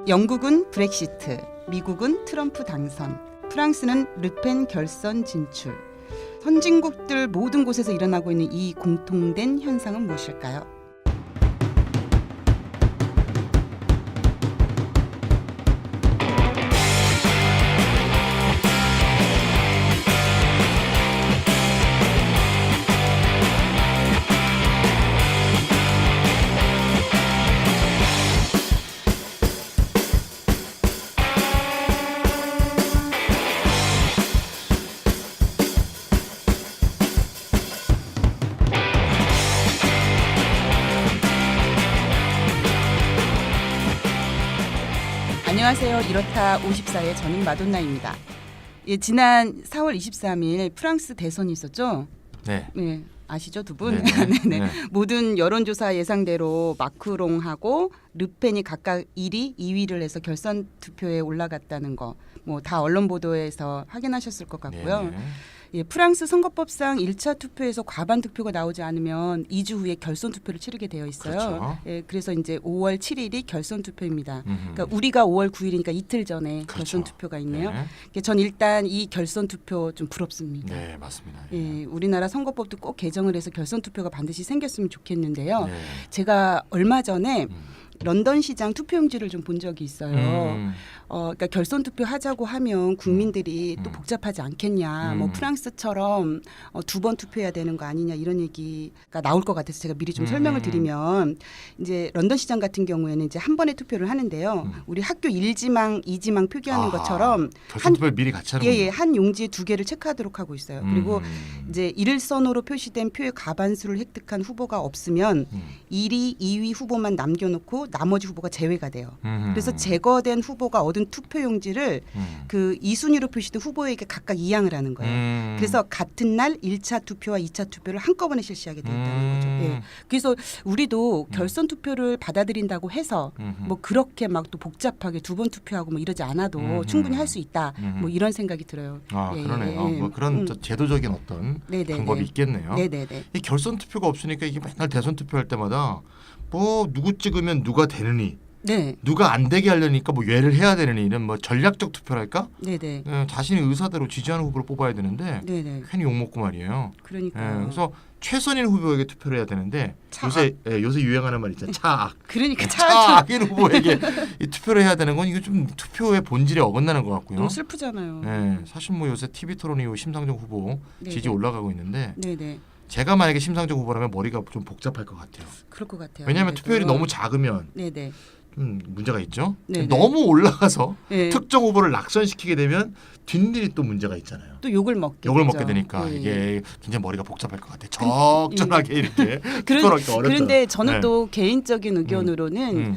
영국은 브렉시트, 미국은 트럼프 당선, 프랑스는 르펜 결선 진출. 선진국들 모든 곳에서 일어나고 있는 이 공통된 현상은 무엇일까요? 안녕하세요. 이렇다 54의 저는 마돈나입니다. 예, 지난 4월 23일 프랑스 대선이 있었죠? 네. 네, 아시죠 두 분? 네네. 네네. 네. 모든 여론조사 예상대로 마크롱하고 르펜이 각각 1위, 2위를 해서 결선 투표에 올라갔다는 거, 뭐 다 언론 보도에서 확인하셨을 것 같고요. 네. 예, 프랑스 선거법상 1차 투표에서 과반 득표가 나오지 않으면 2주 후에 결선 투표를 치르게 되어 있어요. 그렇죠. 예, 그래서 이제 5월 7일이 결선 투표입니다. 그러니까 우리가 5월 9일이니까 이틀 전에 그렇죠. 결선 투표가 있네요. 네. 전 일단 이 결선 투표 좀 부럽습니다. 네, 맞습니다. 예, 우리나라 선거법도 꼭 개정을 해서 결선 투표가 반드시 생겼으면 좋겠는데요. 네. 제가 얼마 전에 런던 시장 투표용지를 좀 본 적이 있어요. 그러니까 결선 투표 하자고 하면 국민들이 또 복잡하지 않겠냐. 뭐 프랑스처럼 2번 투표해야 되는 거 아니냐 이런 얘기가 나올 것 같아서 제가 미리 좀 설명을 드리면 이제 런던 시장 같은 경우에는 이제 한 번에 투표를 하는데요. 우리 학교 1지망, 2지망 표기하는 것처럼 결선 투표를 미리 같이 하는군요. 예, 한 용지에 2개를 체크하도록 하고 있어요. 그리고 이제 일선으로 표시된 표의 과반수를 획득한 후보가 없으면 1위, 2위 후보만 남겨놓고 나머지 후보가 제외가 돼요. 그래서 제거된 후보가 얻은 투표용지를 그 2순위로 표시된 후보에게 각각 이양을 하는 거예요. 그래서 같은 날 1차 투표와 2차 투표를 한꺼번에 실시하게 돼 있다는 거죠. 예. 그래서 우리도 결선 투표를 받아들인다고 해서 뭐 그렇게 막 또 복잡하게 2번 투표하고 뭐 이러지 않아도 충분히 할 수 있다. 뭐 이런 생각이 들어요. 아, 예, 그러네요. 예. 뭐 그런 제도적인 어떤 네네네. 방법이 있겠네요. 네네네. 이 결선 투표가 없으니까 이게 맨날 대선 투표할 때마다 뭐 누구 찍으면 누가 되느니 네. 누가 안 되게 하려니까 뭐 예를 해야 되느니 이런 뭐 전략적 투표랄까? 네네. 자신의 의사대로 지지하는 후보를 뽑아야 되는데 네네. 괜히 욕먹고 말이에요. 그러니까. 그래서 최선인 후보에게 투표를 해야 되는데 차악. 요새 유행하는 말 있잖아요. 차악. 그러니까 차악인 후보에게 이 투표를 해야 되는 건 이거 좀 투표의 본질에 어긋나는 것 같고요. 너무 슬프잖아요. 네, 사실 뭐 요새 TV 토론 이후 심상정 후보 네네. 지지 올라가고 있는데 네네. 제가 만약에 심상정 후보라면 머리가 좀 복잡할 것 같아요. 그럴 것 같아요. 왜냐하면 아무래도. 투표율이 너무 작으면 네네. 좀 문제가 있죠. 네네. 너무 올라가서 네. 특정 후보를 낙선시키게 되면 뒷일이 또 문제가 있잖아요. 또 욕을 먹게 욕을 되죠. 먹게 되니까 예. 이게 굉장히 머리가 복잡할 것 같아요. 적절하게 이렇게 투표하기 어렵잖아요. 그런데 저는 네. 또 개인적인 의견으로는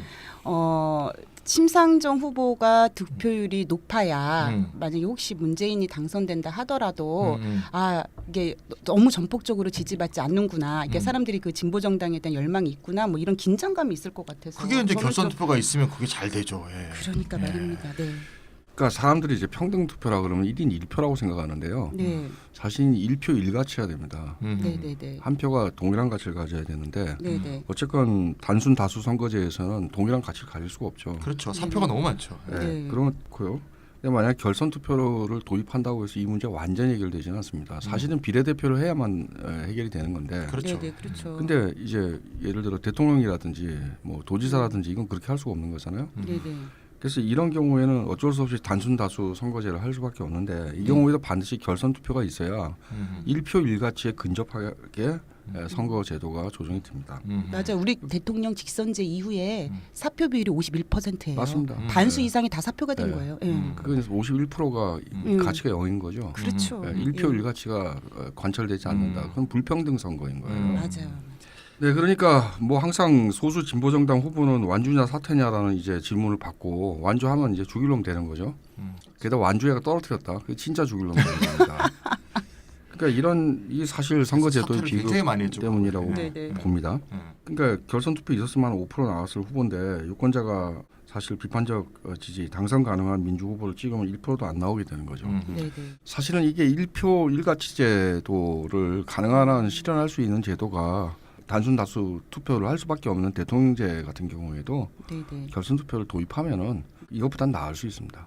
심상정 후보가 득표율이 높아야 만약에 혹시 문재인이 당선된다 하더라도 아 이게 너무 전폭적으로 지지받지 않는구나. 이게 사람들이 그 진보 정당에 대한 열망이 있구나. 뭐 이런 긴장감이 있을 것 같아서. 그게 이제 저는 결선 좀- 투표가 있으면 그게 잘 되죠. 예. 그러니까 예. 말입니다. 네. 그러니까 사람들이 이제 평등 투표라 그러면 1인 1표라고 생각하는데요. 네. 자신이 1표 1가치여야 됩니다. 네. 네. 네. 한 표가 동일한 가치를 가져야 되는데 네. 네. 어쨌건 단순 다수 선거제에서는 동일한 가치를 가질 수가 없죠. 그렇죠. 3표가 너무 많죠. 예. 네. 그렇고요. 근데 만약 결선 투표를 도입한다고 해서 이 문제가 완전히 해결되지는 않습니다. 사실은 비례대표를 해야만 해결이 되는 건데. 그렇죠. 네. 네. 그렇죠. 근데 이제 예를 들어 대통령이라든지 뭐 도지사라든지 이건 그렇게 할 수가 없는 거잖아요. 네. 네. 그래서 이런 경우에는 어쩔 수 없이 단순 다수 선거제를 할 수밖에 없는데 이 경우에도 반드시 결선 투표가 있어야 1표 1가치에 근접하게 선거 제도가 조정이 됩니다. 맞아. 우리 대통령 직선제 이후에 사표 비율이 51%예요. 맞습니다. 반수 이상이 다 사표가 된 네. 거예요. 예. 그건 51%가 가치가 0인 거죠. 그렇죠. 1표 예. 1가치가 관철되지 않는다. 그건 불평등 선거인 거예요. 맞아요. 네, 그러니까 뭐 항상 소수 진보 정당 후보는 완주냐 사퇴냐라는 이제 질문을 받고 완주하면 이제 죽일 놈 되는 거죠. 게다가 완주해가 떨어뜨렸다. 그 진짜 죽일 놈 되는 겁니다. 그러니까 이런 이 사실 선거제도의 사퇴를 비극 굉장히 많이 했죠. 때문이라고 네, 네. 봅니다. 그러니까 결선 투표 있었으면 5% 나왔을 후보인데 유권자가 사실 비판적 지지 당선 가능한 민주 후보를 찍으면 1%도 안 나오게 되는 거죠. 네. 네. 사실은 이게 1표 1가치 제도를 가능한 한 실현할 수 있는 제도가 단순 다수 투표를 할 수밖에 없는 대통령제 같은 경우에도 네네. 결선 투표를 도입하면은 이것보단 나을 수 있습니다.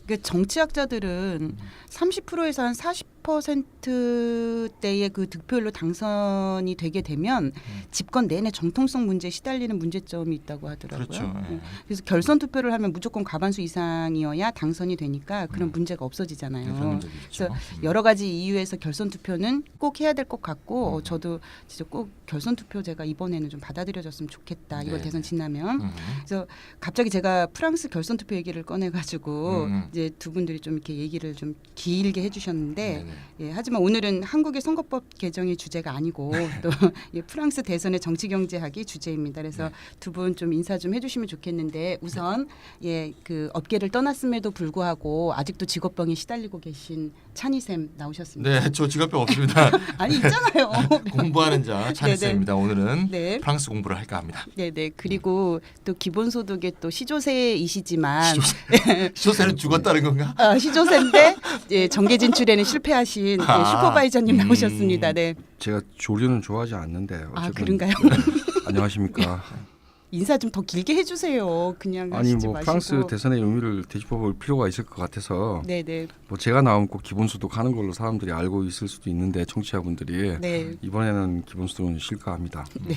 그러니까 정치학자들은 30%에서 한 40%대의 그 득표율로 당선이 되게 되면 집권 내내 정통성 문제에 시달리는 문제점이 있다고 하더라고요. 그렇죠. 예. 그래서 결선 투표를 하면 무조건 과반수 이상이어야 당선이 되니까 그런 문제가 없어지잖아요. 네, 그런 문제도 있죠. 그래서 여러 가지 이유에서 결선 투표는 꼭 해야 될 것 같고 저도 진짜 꼭 결선 투표제가 이번에는 좀 받아들여졌으면 좋겠다. 이번 네. 대선 지나면. 그래서 갑자기 제가 프랑스 결선 투표 얘기를 꺼내가지고 이제 두 분들이 좀 이렇게 얘기를 좀 길게 해주셨는데 네네. 예, 하지만 오늘은 한국의 선거법 개정이 주제가 아니고 또 예, 프랑스 대선의 정치 경제학이 주제입니다. 그래서 두 분 좀 인사 좀 해주시면 좋겠는데 우선 예, 그 업계를 떠났음에도 불구하고 아직도 직업병에 시달리고 계신 찬희쌤 나오셨습니다. 네, 저 직업병 없습니다. 아니 있잖아요. 공부하는 자 찬희쌤입니다. 오늘은 네. 프랑스 공부를 할까 합니다. 네네. 그리고 또 기본소득의 또 시조세이시지만 시조세는 죽었다는 건가? 시조세인데 예, 정계 진출에는 실패하신 예, 슈퍼바이저님 나오셨습니다. 네. 제가 조류는 좋아하지 않는데 어쨌든 아 그런가요? 안녕하십니까. 인사 좀 더 길게 해주세요. 그냥 아니 하시지 뭐 마시고. 프랑스 대선의 의미를 되짚어볼 필요가 있을 것 같아서 네네. 뭐 제가 나오면 꼭 기본소득 하는 걸로 사람들이 알고 있을 수도 있는데 청취자분들이 네. 이번에는 기본소득은 실가합니다. 네.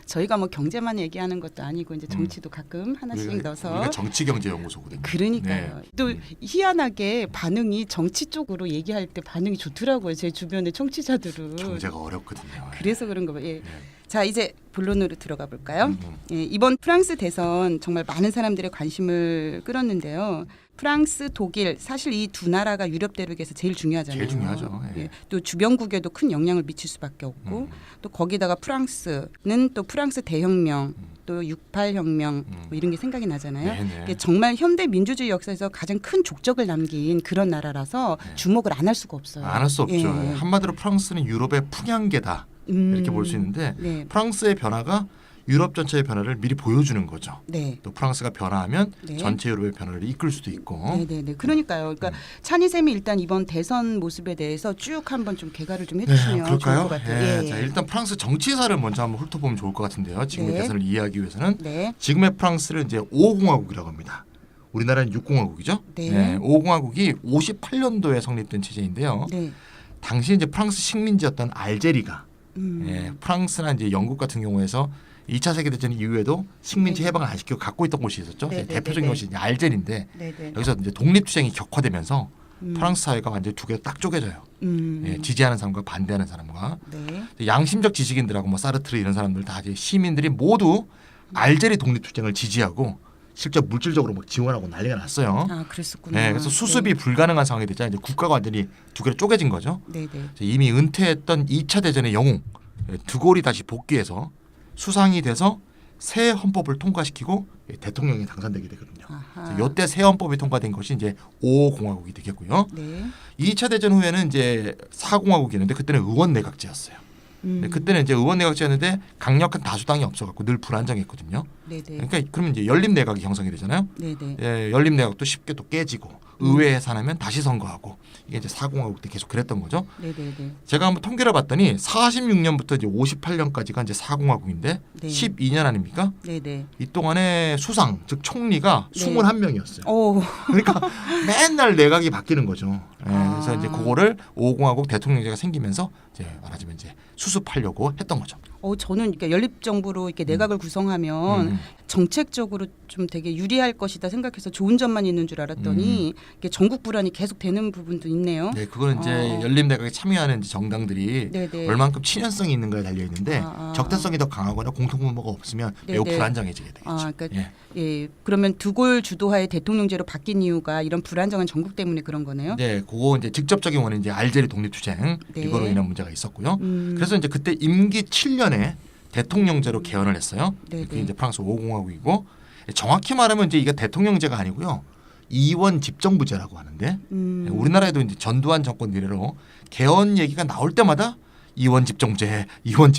저희가 뭐 경제만 얘기하는 것도 아니고 이제 정치도 가끔 하나씩 넣어서. 우리가 정치경제연구소거든요. 그러니까요. 네. 또 희한하게 반응이 정치 쪽으로 얘기할 때 반응이 좋더라고요. 제 주변의 청취자들은. 경제가 어렵거든요. 그래서 그런 거 봐요. 예. 네. 자 이제 본론으로 들어가 볼까요? 예, 이번 프랑스 대선 정말 많은 사람들의 관심을 끌었는데요. 프랑스, 독일 사실 이 두 나라가 유럽 대륙에서 제일 중요하잖아요. 제일 중요하죠. 예. 예, 또 주변국에도 큰 영향을 미칠 수밖에 없고 또 거기다가 프랑스는 또 프랑스 대혁명 또 68혁명 뭐 이런 게 생각이 나잖아요. 네네. 이게 정말 현대 민주주의 역사에서 가장 큰 족적을 남긴 그런 나라라서 주목을 안 할 수가 없어요. 안 할 수 없죠. 예. 한마디로 프랑스는 유럽의 풍향계다 이렇게 볼 수 있는데 네. 프랑스의 변화가 유럽 전체의 변화를 미리 보여주는 거죠. 네. 또 프랑스가 변화하면 네. 전체 유럽의 변화를 이끌 수도 있고. 네네네. 그러니까요. 그러니까 찬희 쌤이 일단 이번 대선 모습에 대해서 쭉 한번 좀 개괄을 좀 해주시면 그럴까요? 좋을 것 같아요. 예. 자, 일단 프랑스 정치사를 먼저 한번 훑어보면 좋을 것 같은데요. 지금의 네. 대선을 이해하기 위해서는 네. 지금의 프랑스를 이제 5공화국이라고 합니다. 우리나라는 6공화국이죠. 네. 5공화국이 58년도에 성립된 체제인데요. 네. 당시 이제 프랑스 식민지였던 알제리가 프랑스나 이제 영국 같은 경우에서 2차 세계대전 이후에도 식민지 네. 해방을 안 시키고 갖고 있던 곳이 있었죠. 네, 네, 대표적인 네, 곳이 이제 알제리인데 네네. 여기서 이제 독립투쟁이 격화되면서 프랑스 사회가 완전히 두 개로 딱 쪼개져요. 예, 지지하는 사람과 반대하는 사람과 네. 양심적 지식인들하고 뭐 사르트르 이런 사람들 다 이제 시민들이 모두 알제리 독립투쟁을 지지하고 실제 물질적으로 막 지원하고 난리가 났어요. 아 그랬었구나. 네, 그래서 수습이 불가능한 상황이 됐잖아요. 이제 국가가 완전히 두 개로 쪼개진 거죠. 네네. 이미 은퇴했던 2차 대전의 영웅 드골이 다시 복귀해서 수상이 돼서 새 헌법을 통과시키고 대통령이 당선되게 되거든요. 아하. 이때 새 헌법이 통과된 것이 이제 5공화국이 되겠고요. 네. 2차 대전 후에는 이제 4공화국이었는데 그때는 의원 내각제였어요. 그때는 이제 의원 내각제였는데 강력한 다수당이 없어갖고 늘 불안정했거든요. 네네. 그러니까 그러면 이제 열림 내각이 형성이 되잖아요. 네네. 예, 열림 내각도 쉽게 또 깨지고 의회 해산하면 다시 선거하고 이게 이제 4공화국 때 계속 그랬던 거죠. 네네네. 제가 한번 통계를 봤더니 46년부터 이제 58년까지가 이제 4공화국인데 네. 12년 아닙니까? 네네. 이 동안에 수상 즉 총리가 네. 21명이었어요. 오. 그러니까 맨날 내각이 바뀌는 거죠. 예, 그래서 아. 이제 그거를 5공화국 대통령제가 생기면서 이제 말하자면 이제 수습하려고 했던 거죠. 저는 그러니까 연립정부로 이렇게 내각을 구성하면 정책적으로 좀 되게 유리할 것이다 생각해서 좋은 점만 있는 줄 알았더니 이게 전국 불안이 계속 되는 부분도 있네요. 네, 그거는 이제 열림 내각에 참여하는 이제 정당들이 네네. 얼만큼 친연성이 있는가에 달려 있는데 아. 적대성이 더 강하거나 공통분모가 없으면 매우 네네. 불안정해지게 되겠죠. 그러니까 예. 예, 그러면 두골 주도하에 대통령제로 바뀐 이유가 이런 불안정한 전국 때문에 그런 거네요. 네, 그거 이제 직접적인 원인 이제 알제리 독립투쟁 네. 이거로 인한 문제가 있었고요. 그래서 이제 그때 임기 7년에 대통령제로 개헌을 했어요. 네네. 그게 이제 프랑스 5공화국이고 정확히 말하면 이제 이게 대통령제가 아니고요. 이원 집정부제라고 하는데 우리나라에도 이제 전두환 정권 이래로 개헌 얘기가 나올 때마다 이원 집정제 이런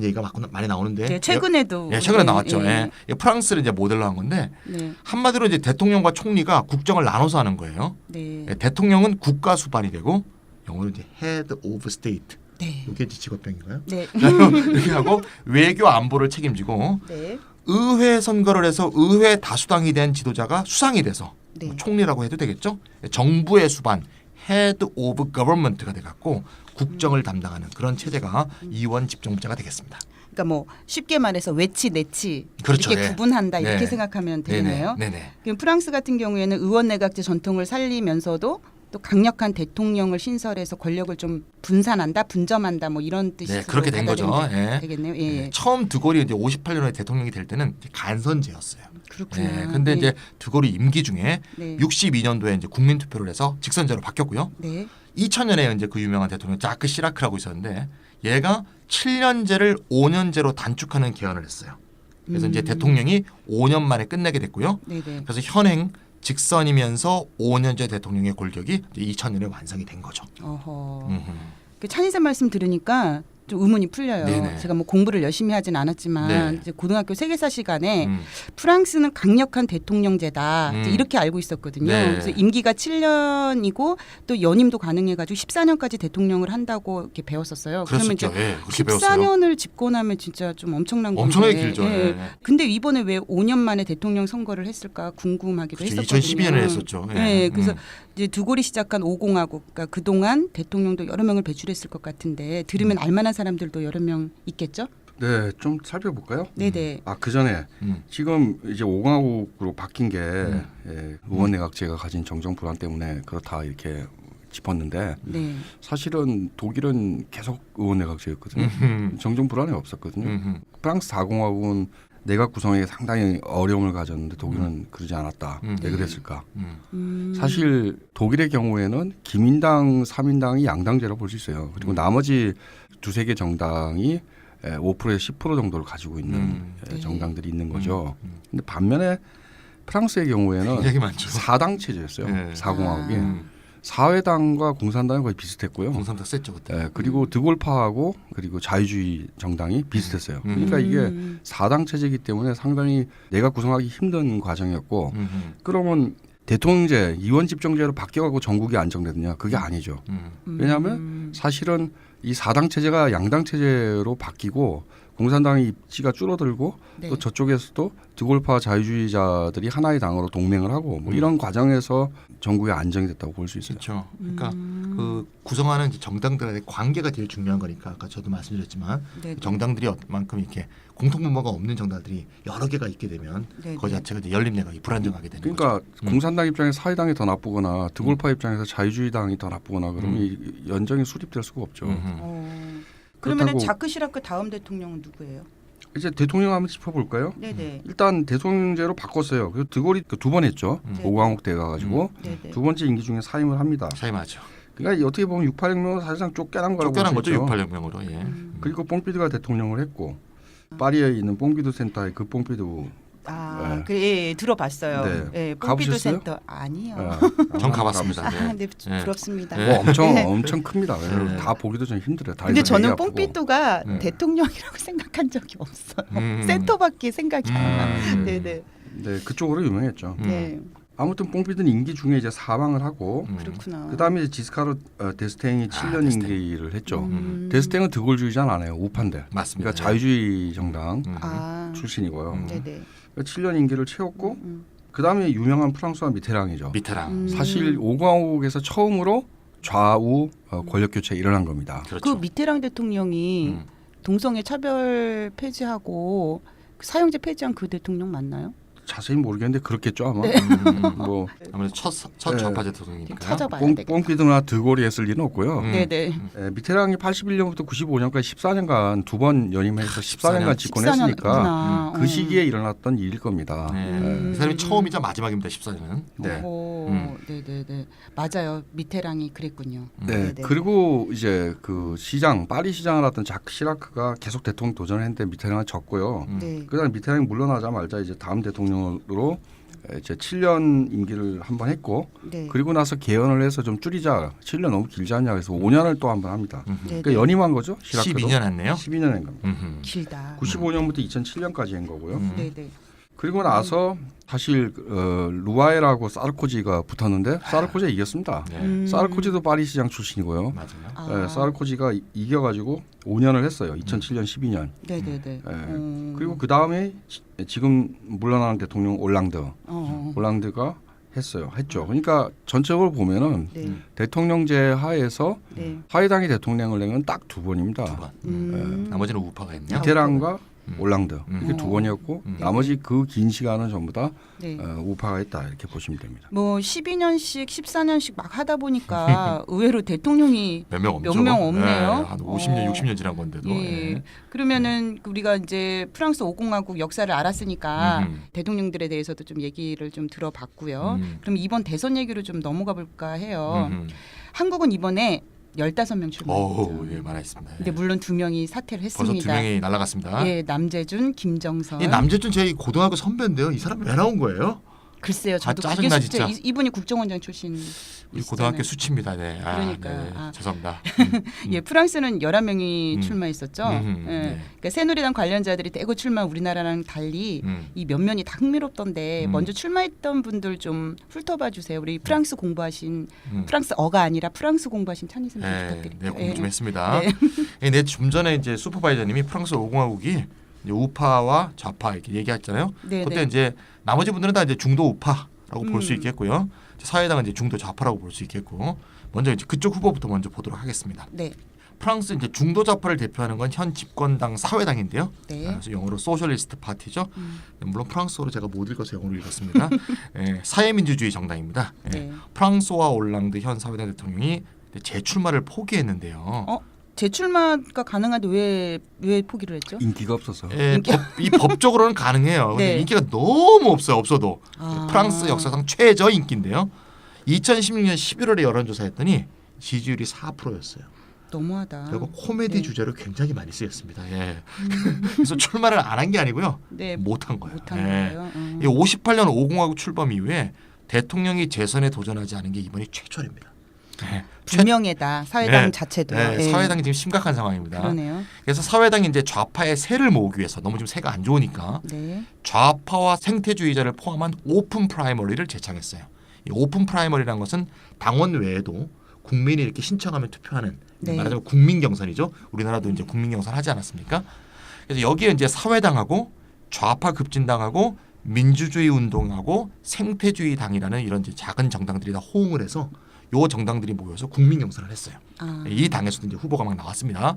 얘기가 많이 나오는데 네, 최근에도 최근에 네, 나왔죠. 예. 예. 프랑스를 이제 모델로 한 건데 네, 한마디로 이제 대통령과 총리가 국정을 나눠서 하는 거예요. 네, 대통령은 국가 수반이 되고 영어로 이제 head of state 네. 이게 직업병인가요? 네. 이렇게 하고 외교 안보를 책임지고 네. 의회 선거를 해서 의회 다수당이 된 지도자가 수상이 돼서 네. 뭐 총리라고 해도 되겠죠. 정부의 수반 Head of Government가 돼갖고 국정을 담당하는 그런 체제가 이원 집정부제가 되겠습니다. 그러니까 뭐 쉽게 말해서 외치 내치 그렇죠. 이렇게 네. 구분한다 이렇게 네. 생각하면 되겠네요. 네네. 그럼 프랑스 같은 경우에는 의원 내각제 전통을 살리면서도 또 강력한 대통령을 신설해서 권력을 좀 분산한다, 분점한다 뭐 이런 뜻으로 네, 그렇게 된 거죠. 예. 되겠네요. 예. 네, 처음 드골이 이제 58년에 대통령이 될 때는 이제 간선제였어요. 그렇구나. 네, 근데 네. 이제 드골이 임기 중에 네. 62년도에 이제 국민 투표를 해서 직선제로 바뀌었고요. 네. 2000년에 이제 그 유명한 대통령 자크 시라크라고 있었는데 얘가 7년제를 5년제로 단축하는 개헌을 했어요. 그래서 이제 대통령이 5년 만에 끝내게 됐고요. 네네. 그래서 현행 직선이면서 5년제 대통령의 골격이 이제 2000년에 완성이 된 거죠. 어허. 음흠. 그 찬희쌤 말씀 들으니까 좀 의문이 풀려요. 네네. 제가 뭐 공부를 열심히 하진 않았지만 네. 이제 고등학교 세계사 시간에 음. 프랑스는 강력한 대통령제다 이제 음. 이렇게 알고 있었거든요. 네. 그래서 임기가 7년이고 또 연임도 가능해가지고 14년까지 대통령을 한다고 이렇게 배웠었어요. 그러면 그랬었죠. 이제 예, 그렇게 배웠어요. 14년을 집권하면 진짜 좀 엄청난 건데. 엄청나게 길죠. 예. 예. 근데 이번에 왜 5년 만에 대통령 선거를 했을까 궁금하기도 그렇죠. 했었거든요. 2012년에 했었죠. 예. 네, 그래서 음. 이제 두골이 시작한 5공화국, 그러니까 그동안 대통령도 여러 명을 배출했을 것 같은데 들으면 알만한 사람들도 여러 명 있겠죠? 네, 좀 살펴볼까요? 네네. 아, 그 전에 음. 지금 이제 5강국으로 바뀐 게 예, 의원 내각제가 가진 정정 불안 때문에 그렇다 이렇게 짚었는데 네. 사실은 독일은 계속 의원 내각제였거든요. 음흠. 정정 불안이 없었거든요. 음흠. 프랑스 4공화국은 내각 구성에 상당히 어려움을 가졌는데 독일은 그러지 않았다. 왜 그랬을까? 사실 독일의 경우에는 기민당, 3인당이 양당제라고 볼 수 있어요. 그리고 나머지 두세 개 정당이 5%에서 10% 정도를 가지고 있는 네. 정당들이 있는 거죠. 근데 반면에 프랑스의 경우에는 굉장히 많죠. 4당 체제였어요. 네. 4공화국이. 음. 사회당과 공산당이 거의 비슷했고요. 공산당 셌죠 그때. 예, 그리고 드골파하고 그리고 자유주의 정당이 비슷했어요. 그러니까 이게 4당 체제이기 때문에 상당히 내각 구성하기 힘든 과정이었고 음흠. 그러면 대통령제, 이원 집정제로 바뀌어가고 전국이 안정되느냐? 그게 아니죠. 왜냐하면 사실은 이 4당 체제가 양당 체제로 바뀌고 공산당의 입지가 줄어들고 네. 또 저쪽에서도 드골파 자유주의자들이 하나의 당으로 동맹을 하고 뭐 이런 과정에서 전국이 안정이 됐다고 볼 수 있어요. 그렇죠. 그러니까 그 구성하는 정당들의 관계가 제일 중요한 거니까 아까 저도 말씀드렸지만 네. 정당들이 만큼 이렇게 공통분모가 없는 정당들이 여러 개가 있게 되면 네. 그 자체가 이제 열린내각이 불안정하게 되는 그러니까 거죠. 공산당 입장에서 사회당이 더 나쁘거나 드골파 입장에서 자유주의당이 더 나쁘거나 그러면 이 연정이 수립될 수가 없죠. 그러면 그렇다고- 자크 시라크 다음 대통령은 누구예요? 이제 대통령 한번 짚어볼까요? 네네. 일단 대통령제로 바꿨어요. 그래서 드골이 두 번 했죠. 네. 5강국 때 가가지고 네네. 두 번째 임기 중에 사임을 합니다. 사임하죠. 그러니까 어떻게 보면 6.8혁명은 사실상 쫓겨난 거라고 쫓겨난 볼수 거죠. 있죠. 6.8혁명으로. 예. 그리고 뽕피두가 대통령을 했고 파리에 있는 뽕피두 센터의 그 뽕피두 아, 네. 그 예, 들어봤어요. 네. 예, 뽕피두 가보셨어요? 센터 아니요. 전 가봤습니다. 아, 네, 네. 부럽습니다. 네. 엄청 큽니다. 네. 다 보기도 좀 힘들어요. 근데 다리도 저는 되게 아프고. 뽕피두가 네. 대통령이라고 생각한 적이 없어요. 음. 센터밖에 생각이 안 나. 음. 네네. 네, 그쪽으로 유명했죠. 네, 아무튼 뽕피두는 임기 중에 이제 사망을 하고 그렇구나. 그다음에 이제 지스카르 데스탱이 7년 데스탱. 임기를 했죠. 데스탱은 드골주의자는 아니에요. 우파인데. 맞습니다. 그러니까 자유주의 정당 아, 출신이고요. 네네. 그러니까 7년 임기를 채웠고 그다음에 유명한 프랑스와 미테랑이죠. 미테랑. 사실 5강국에서 처음으로 좌우 권력 교체가 일어난 겁니다. 그 그렇죠. 미테랑 대통령이 동성애 차별 폐지하고 그 사형제 폐지한 그 대통령 맞나요? 자세히 모르겠는데 그렇겠죠 아마. 뭐 아무래도 첫 네. 좌파 대통령이니까. 찾아봐야 되겠다. 뽕피드나 드골이 했을 리는 없고요. 네네. 미테랑이 81년부터 95년까지 14년간 두 번 연임해서 14년간 집권했으니까 14년. 그 시기에 일어났던 일일 겁니다. 네. 이 사람이 처음이자 마지막입니다. 14년은. 네. 네네네. 맞아요. 미테랑이 그랬군요. 네. 그리고 이제 그 시장 파리 시장을 하던 자크 시라크가 계속 대통령 도전했는데 미테랑은 졌고요. 네. 그다음 미테랑이 물러나자마자 이제 다음 대통령으로 이제 7년 임기를 한 번 했고 네. 그리고 나서 개헌을 해서 좀 줄이자 7년 너무 길지 않냐 해서 5년을 또 한 번 합니다. 네. 그러니까 연임한 거죠. 시라크도 12년 했네요. 12년 한 겁니다. 음흠. 길다. 95년부터 2007년까지 한 거고요. 네네. 그리고 나서 사실 루아엘하고 사르코지가 붙었는데 사르코지가 이겼습니다. 네. 사르코지도 파리 시장 출신이고요. 맞아요. 아. 사르코지가 이겨가지고 5년을 했어요. 2007년, 12년. 네네네. 그리고 그 다음에 지금 물러나는 대통령 올랑드가 했죠. 그러니까 전체적으로 보면은 네. 대통령제 하에서 네. 사회당이 대통령을 낸 건 딱 두 번입니다. 두 번. 나머지는 우파가 했네요. 미테랑과 올랑드 이게 두 어. 번이었고 나머지 그 긴 시간은 전부 다 네. 우파가 했다 이렇게 보시면 됩니다. 뭐 12년씩 14년씩 막 하다 보니까 의외로 대통령이 몇 명 없죠. 몇 명 없네요. 네, 한 50년, 60년 지난 건데도. 예. 예. 그러면은 우리가 이제 프랑스 5공화국 역사를 알았으니까 음흠. 대통령들에 대해서도 좀 얘기를 좀 들어봤고요. 음. 그럼 이번 대선 얘기로 좀 넘어가 볼까 해요. 음흠. 한국은 이번에 15명 출마했죠. 어우, 예, 많았습니다. 예. 근데 물론 2명이 사퇴를 벌써 했습니다. 2명이 날아갔습니다. 예, 남재준, 김정선. 이 남재준 저희 고등학교 선배인데요. 이 사람 왜 나온 거예요? 글쎄요, 저도 아, 그게 짜증나, 숙제. 진짜. 이분이 국정원장 출신. 우리 고등학교 수치입니다. 네. 그러니까요. 네. 아. 죄송합니다. 예, 프랑스는 11명이 출마했었죠. 네. 그러니까 새누리당 관련자들이 대거 출마한 우리나라랑 달리 이 면면이 다 흥미롭던데 먼저 출마했던 분들 좀 훑어봐 주세요. 우리 프랑스 공부하신 프랑스어가 아니라 프랑스 공부하신 찬희 선생님 네, 부탁드릴게요. 네, 공부 좀 했습니다. 네. 네, 좀 전에 이제 슈퍼바이저님이 프랑스 5공화국이 이제 우파와 좌파 이렇게 얘기했잖아요. 네, 그때 네. 이제 나머지 분들은 다 이제 중도 우파라고 볼 수 음. 있겠고요. 사회당은 이제 중도 좌파라고 볼 수 있겠고, 먼저 이제 그쪽 후보부터 먼저 보도록 하겠습니다. 네. 프랑스 이제 중도 좌파를 대표하는 건 현 집권당 사회당인데요. 네. 그래서 영어로 소셜리스트 파티죠. 물론 프랑스어로 제가 못 읽어서 영어로 읽었습니다. 예, 사회민주주의 정당입니다. 예, 네. 프랑스와 올랑드 현 사회당 대통령이 재출마를 포기했는데요. 어? 재출마가 가능한데 왜 포기를 했죠? 인기가 없어서. 예, 이 법적으로는 가능해요. 근데 네. 인기가 너무 없어요. 없어도 아. 프랑스 역사상 최저 인기인데요. 2016년 11월에 여론조사했더니 지지율이 4%였어요. 너무하다. 그리고 코미디 네. 주제로 굉장히 많이 쓰였습니다. 예. 그래서 출마를 안 한 게 아니고요. 네. 못한 거예요. 못한 예. 거예요. 이 58년 5공화국 출범 이후에 대통령이 재선에 도전하지 않은 게 이번이 최초입니다. 예. 불명예다. 사회당 네. 자체도. 네, 예. 사회당이 지금 심각한 상황입니다. 그러네요. 그래서 사회당이 이제 좌파의 세를 모으기 위해서 너무 지금 세가 안 좋으니까 네. 좌파와 생태주의자를 포함한 오픈 프라이머리를 제창했어요. 이 오픈 프라이머리라는 것은 당원 외에도 국민이 이렇게 신청하면 투표하는 네. 말하자면 국민 경선이죠. 우리나라도 이제 국민 경선 하지 않았습니까? 그래서 여기에 이제 사회당하고 좌파 급진당하고 민주주의 운동하고 생태주의 당이라는 이런 이제 작은 정당들이 다 호응을 해서 요 정당들이 모여서 국민 경선을 했어요. 아. 이 당에서도 이제 후보가 막 나왔습니다.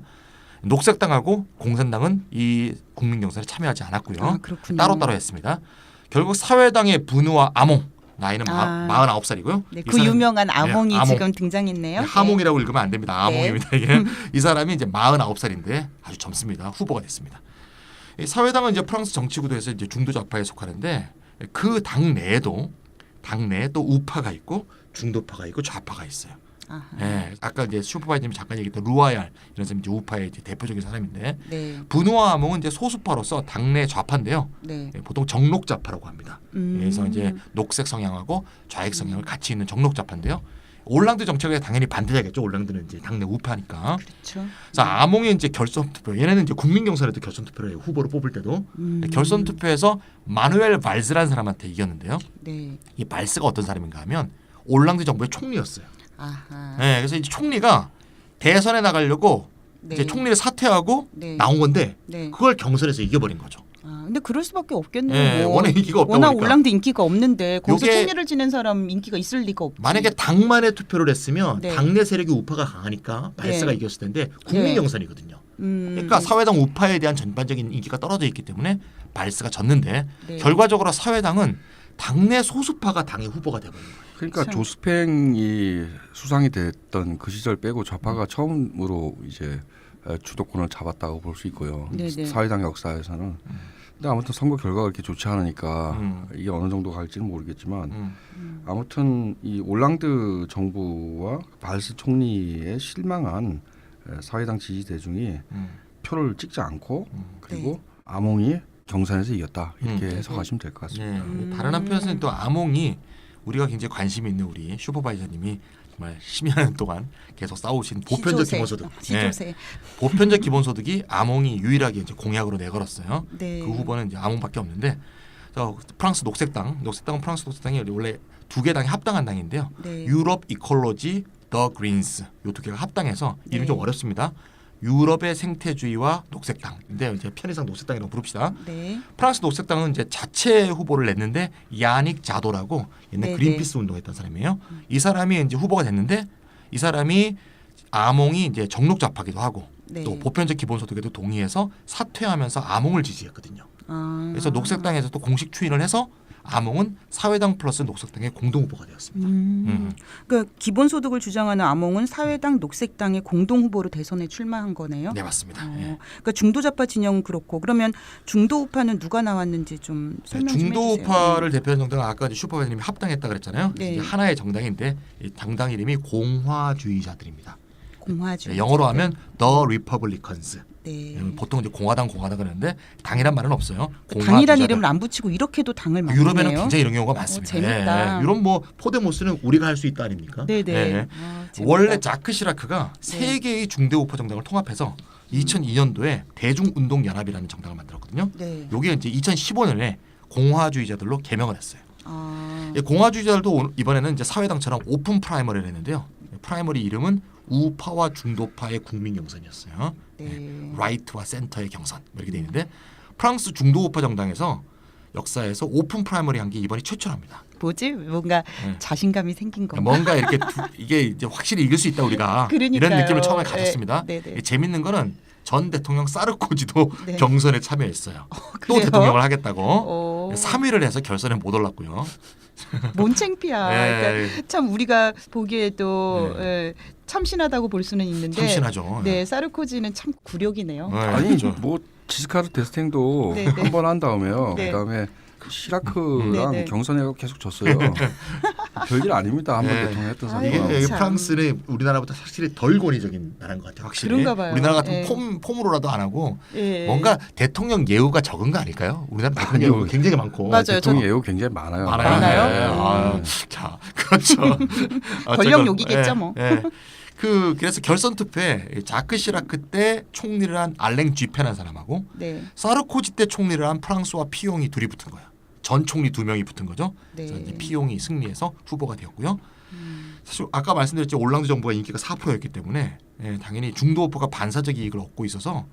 녹색당하고 공산당은 이 국민 경선에 참여하지 않았고요. 아, 그렇군요. 따로따로 했습니다. 결국 사회당의 분우와 아몽 나이는 49살이고요. 네, 그 유명한 아몽이 아몽. 지금 등장했네요. 하몽이라고 읽으면 안 됩니다. 네. 아몽입니다. 이게 이 사람이 이제 49살인데 아주 젊습니다. 후보가 됐습니다. 이 사회당은 이제 프랑스 정치 구도에서 이제 중도 좌파에 속하는데 그 당 내에 또 우파가 있고 중도파가 있고 좌파가 있어요. 아하. 예, 아까 이제 슈퍼바이저님이 잠깐 얘기했던 루아얄 이런 사람이 이제 우파의 이제 대표적인 사람인데 네. 분우와 아몽은 이제 소수파로서 당내 좌파인데요. 네. 예, 보통 정록 좌파라고 합니다. 그래서 이제 녹색 성향하고 좌익 성향을 같이 있는 정록 좌파인데요. 올랑드 정책에 당연히 반대자겠죠. 올랑드는 이제 당내 우파니까. 그렇죠. 그래서 아몽이 이제 결선 투표. 얘네는 이제 국민 경선에도 결선 투표를 해요. 후보를 뽑을 때도 결선 투표에서 마누엘 발스라는 사람한테 이겼는데요. 네. 이 발스가 어떤 사람인가 하면 올랑드 정부의 총리였어요. 아하. 네, 그래서 이 총리가 대선에 나가려고 네. 이제 총리를 사퇴하고 네. 나온 건데 네. 그걸 경선에서 이겨버린 거죠. 아, 근데 그럴 수밖에 없겠네요. 예, 뭐. 워낙 인기가 없다 워낙 보니까. 올랑드 인기가 없는데 거기서 요게- 총리를 지낸 사람 인기가 있을 리가 없지. 만약에 당만에 투표를 했으면 네. 당내 세력이 우파가 강하니까 발스가 네. 이겼을 텐데 국민 네. 경선이거든요. 그러니까 사회당 우파에 대한 전반적인 인기가 떨어져 있기 때문에 발스가 졌는데 네. 결과적으로 사회당은 당내 소수파가 당의 후보가 돼버린 거예요. 그러니까 참. 조스팽이 수상이 됐던 그 시절 빼고 좌파가 처음으로 이제 주도권을 잡았다고 볼 수 있고요. 네네. 사회당 역사에서는. 근데 아무튼 선거 결과가 그렇게 좋지 않으니까 이게 어느 정도 갈지는 모르겠지만 아무튼 이 올랑드 정부와 발스 총리의 실망한 사회당 지지 대중이 표를 찍지 않고 그리고 아몽이 경선에서 이겼다 이렇게 해석하시면 될 것 같습니다. 네. 다른 한편에서는 또 아몽이 우리가 굉장히 관심이 있는 우리 슈퍼바이저님이 정말 10여 년 동안 계속 싸우신 보편적 시조세. 기본소득. 시조세. 보편적 기본소득이 아몽이 유일하게 이제 공약으로 내걸었어요. 네. 그 후보는 이제 아몽밖에 없는데 프랑스 녹색당은 프랑스 녹색당이 원래 두 개 당이 합당한 당인데요. 네. 유럽 이콜로지 더 그린스 이 두 개가 합당해서 이름이 좀 어렵습니다. 유럽의 생태주의와 녹색당인데 이제 편의상 녹색당이라고 부릅시다. 네. 프랑스 녹색당은 이제 자체 후보를 냈는데 야닉 자도라고 옛날 네, 그린피스 운동했던 사람이에요. 이 사람이 이제 후보가 됐는데 이 사람이 아몽이 이제 정록좌파기도 하고 네. 또 보편적 기본소득에도 동의해서 사퇴하면서 아몽을 지지했거든요. 그래서 녹색당에서 또 공식 추인을 해서 아몽은 사회당 플러스 녹색당의 공동 후보가 되었습니다. 그러니까 기본소득을 주장하는 아몽은 사회당, 녹색당의 공동 후보로 대선에 출마한 거네요. 네, 맞습니다. 예. 그러니까 중도좌파 진영은 그렇고 그러면 중도우파는 누가 나왔는지 좀 설명 좀 해주세요. 중도우파를 대표하는 정당은 아까 이제 슈퍼바이저님이 합당했다 그랬잖아요. 네. 이게 하나의 정당인데 이 정당 이름이 공화주의자들입니다. 공화주의. 영어로 하면 The Republicans. 네. 보통 이제 공화당 그러는데 당이란 말은 없어요. 당이란 이름을 안 붙이고 이렇게도 당을 만드네요. 유럽에는 굉장히 이런 경우가 많습니다. 재밌다. 유럽 뭐 포데모스는 우리가 할 수 있다 아닙니까? 네네. 예. 원래 자크 시라크가 세 개의 중대 우파 정당을 통합해서 2002년도에 대중운동연합이라는 정당을 만들었거든요. 네. 여기가 이제 2015년에 공화주의자들로 개명을 했어요. 아, 이 공화주의자들도 이번에는 이제 사회당처럼 오픈 프라이머리를 했는데요. 프라이머리 이름은 우파와 중도파의 국민 경선이었어요. 네. 라이트와 센터의 경선 이렇게 돼 있는데 프랑스 중도우파 정당에서 역사에서 오픈 프라이머리 한 게 이번이 최초랍니다. 뭐지? 뭔가 네. 자신감이 생긴 건가? 뭔가 이렇게 이게 이제 확실히 이길 수 있다 우리가 이런 그러니까요. 느낌을 처음에 가졌습니다. 네, 네. 재밌는 거는 전 대통령 사르코지도 네. 경선에 참여했어요. 또 그래요? 대통령을 하겠다고 오. 3위를 해서 결선에 못 올랐고요. 뭔 창피야. 네. 그러니까 참 우리가 보기에도 네. 예, 참신하다고 볼 수는 있는데 참신하죠. 네, 사르코지는 참 굴욕이네요. 네, 아니 그렇죠. 뭐 지스카르 데스탱도 네, 네. 한 번 한 다음에요. 네. 그다음에 시라크랑 네, 네. 경선에 계속 졌어요. 별일 아닙니다. 한 번 네. 대통령 했던 아이고, 사람. 이게 참. 프랑스는 우리나라보다 확실히 덜 권위적인 나라인 것 같아요. 확실히. 그런가 봐요. 우리나라 같은 예. 폼으로라도 안 하고 예. 뭔가 대통령 예우가 적은 거 아닐까요? 우리나라 대통령 예우가 굉장히 많고. 맞아요. 대통령 예우 굉장히 많아요. 많아요? 네. 아, 자, 그렇죠. 권력 욕이겠죠, 뭐. 그래서 결선 투표에 자크 시라크 때 총리를 한 알랭 쥐페라는 사람하고 네. 사르코지 때 총리를 한 프랑스와 피용이 둘이 붙은 거예요. 전 총리 2명이 붙은 거죠. 네. 그래서 이제 피용이 승리해서 후보가 되었고요. 사실 아까 말씀드렸죠. 올랑드 정부가 인기가 4%였기 때문에 당연히 중도 우파가 반사적 이익을 얻고 있어서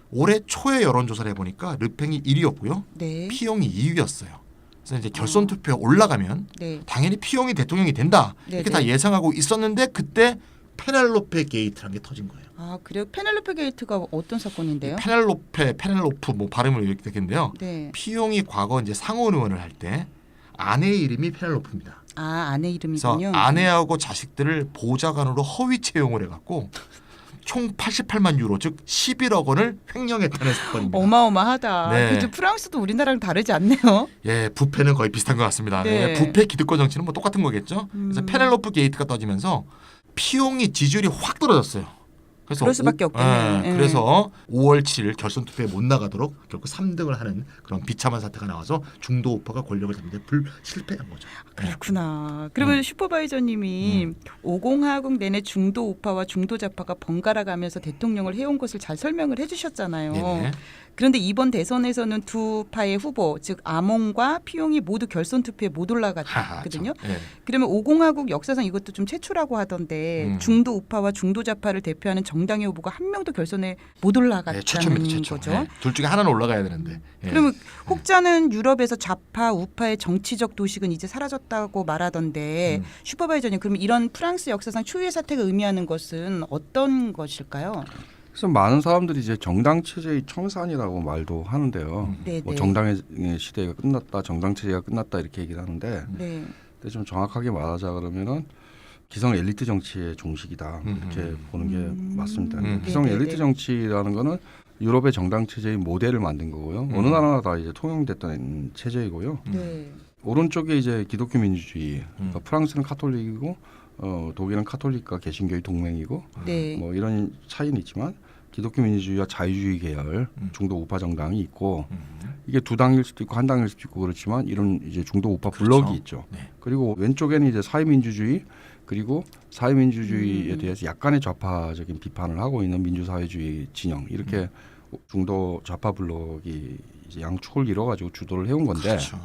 올해 초에 여론조사를 해보니까 르팽이 1위였고요. 네. 피용이 2위였어요. 그래서 이제 결선 투표에 올라가면 네. 당연히 피용이 대통령이 된다. 네, 이렇게 네. 다 예상하고 있었는데 그때 페넬로페 게이트라는 게 터진 거예요. 아, 그래요? 페넬로페 게이트가 어떤 사건인데요? 페넬로프 뭐 발음을 이렇게 되겠는데요. 네. 피용이 과거 이제 상원 의원을 할 때 아내의 이름이 페넬로프입니다. 아, 아내 그래서 이름이군요. 아내하고 자식들을 보좌관으로 허위 채용을 해갖고 총 88만 유로 즉 11억 원을 횡령했다는 사건입니다. 어마어마하다. 네. 그래도 프랑스도 우리나라랑 다르지 않네요. 예, 부패는 거의 비슷한 것 같습니다. 네. 부패 기득권 정치는 뭐 똑같은 거겠죠. 그래서 페넬로프 게이트가 터지면서 피용이 지지율이 확 떨어졌어요. 그래서 그럴 수밖에 없겠네요. 예. 그래서 5월 7일 결선 투표에 못 나가도록 결국 3등을 하는 그런 비참한 사태가 나와서 중도 우파가 권력을 잡는데 실패한 거죠. 그렇구나. 그러면 슈퍼바이저님이 50하국 내내 중도 우파와 중도 좌파가 번갈아 가면서 대통령을 해온 것을 잘 설명을 해주셨잖아요. 네네. 그런데 이번 대선에서는 두 파의 후보, 즉 아몽과 피용이 모두 결선 투표에 못 올라갔거든요. 참. 예. 그러면 50하국 역사상 이것도 좀 최초라고 하던데 중도 우파와 중도 좌파를 대표하는 정당의 후보가 한 명도 결선에 못 올라갔다는 최초입니다. 최초. 거죠. 예. 둘 중에 하나는 올라가야 되는데. 예. 그러면 혹자는 유럽에서 좌파 우파의 정치적 도식은 이제 사라졌다고 말하던데 슈퍼바이저님, 그럼 이런 프랑스 역사상 초유의 사태가 의미하는 것은 어떤 것일까요? 그래서 많은 사람들이 이제 정당 체제의 청산이라고 말도 하는데요. 네, 뭐 네. 정당의 시대가 끝났다, 정당 체제가 끝났다 이렇게 얘기를 하는데, 네. 근데 좀 정확하게 말하자 그러면은 기성 엘리트 정치의 종식이다 이렇게 보는 게 맞습니다. 기성 네, 네, 엘리트 네. 정치라는 거는 유럽의 정당 체제의 모델을 만든 거고요. 어느 나라나 다 이제 통용됐던 체제이고요. 네. 오른쪽에 이제 기독교 민주주의, 그러니까 프랑스는 카톨릭이고 독일은 카톨릭과 개신교의 동맹이고 네. 뭐 이런 차이는 있지만 기독교 민주주의와 자유주의 계열 중도 우파 정당이 있고 이게 두 당일 수도 있고 한 당일 수도 있고 그렇지만 이런 이제 중도 우파 그렇죠. 블록이 있죠. 네. 그리고 왼쪽에는 이제 사회민주주의 그리고 사회민주주의에 대해서 약간의 좌파적인 비판을 하고 있는 민주사회주의 진영 이렇게 중도 좌파 블록이 이제 양축을 이뤄가지고 주도를 해온 건데 그렇죠.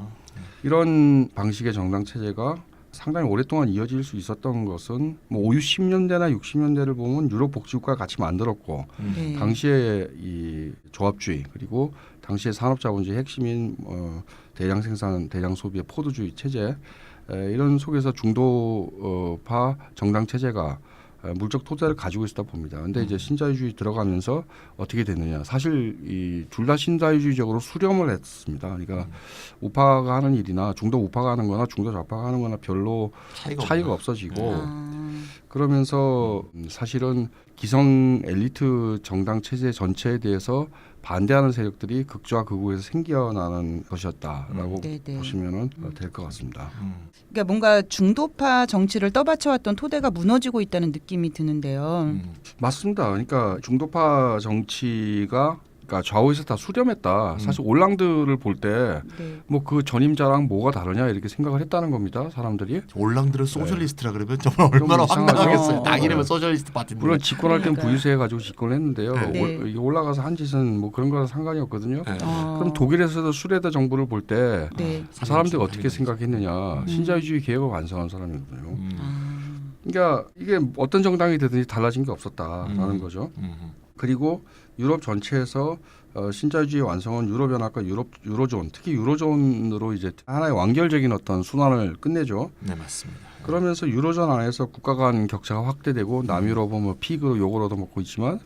이런 방식의 정당 체제가 상당히 오랫동안 이어질 수 있었던 것은 뭐 50년대나 60년대를 보면 유럽 복지국가 같이 만들었고 네. 당시에 이 조합주의 그리고 당시에 산업자본주의 핵심인 대량 생산, 대량 소비의 포도주의 체제 이런 속에서 중도파 정당 체제가 물적 토대를 가지고 있었다 봅니다. 근데 이제 신자유주의 들어가면서 어떻게 됐느냐? 사실 이 둘 다 신자유주의적으로 수렴을 했습니다. 그러니까 우파가 하는 일이나 중도 우파가 하는 거나 중도 좌파가 하는 거나 별로 차이가 없어지고 그러면서 사실은 기성 엘리트 정당 체제 전체에 대해서 반대하는 세력들이 극좌 극우에서 생겨나는 것이었다라고 보시면은 될 것 같습니다. 그러니까 뭔가 중도파 정치를 떠받쳐왔던 토대가 무너지고 있다는 느낌이 드는데요. 맞습니다. 그러니까 중도파 정치가 그러니까 좌우에서 다 수렴했다. 사실 올랑드를 볼 때 뭐 그 전임자랑 뭐가 다르냐 이렇게 생각을 했다는 겁니다. 사람들이. 올랑드를 소셜리스트라 그러면 정말 얼마나 황당하겠어요. 딱 이러면 소셜리스트 파티인데. 물론 집권할 땐 그러니까요. 부유세 가지고 집권을 했는데요. 네. 이게 올라가서 한 짓은 뭐 그런 거랑 상관이 없거든요. 네. 그럼 독일에서도 슈레더 정부를 볼 때 네. 사람들이 어떻게 생각했느냐. 신자유주의 개혁을 완성한 사람이거든요. 아. 그러니까 이게 어떤 정당이 되든지 달라진 게 없었다라는 거죠. 그리고 유럽 전체에서 신자유주의 완성은 유럽연합과 유로존, 특히 유로존으로 이제 하나의 완결적인 어떤 순환을 끝내죠. 네, 맞습니다. 그러면서 유로존 안에서 국가 간 격차가 확대되고 남유럽은 뭐 피그 욕을 얻어먹고 있지만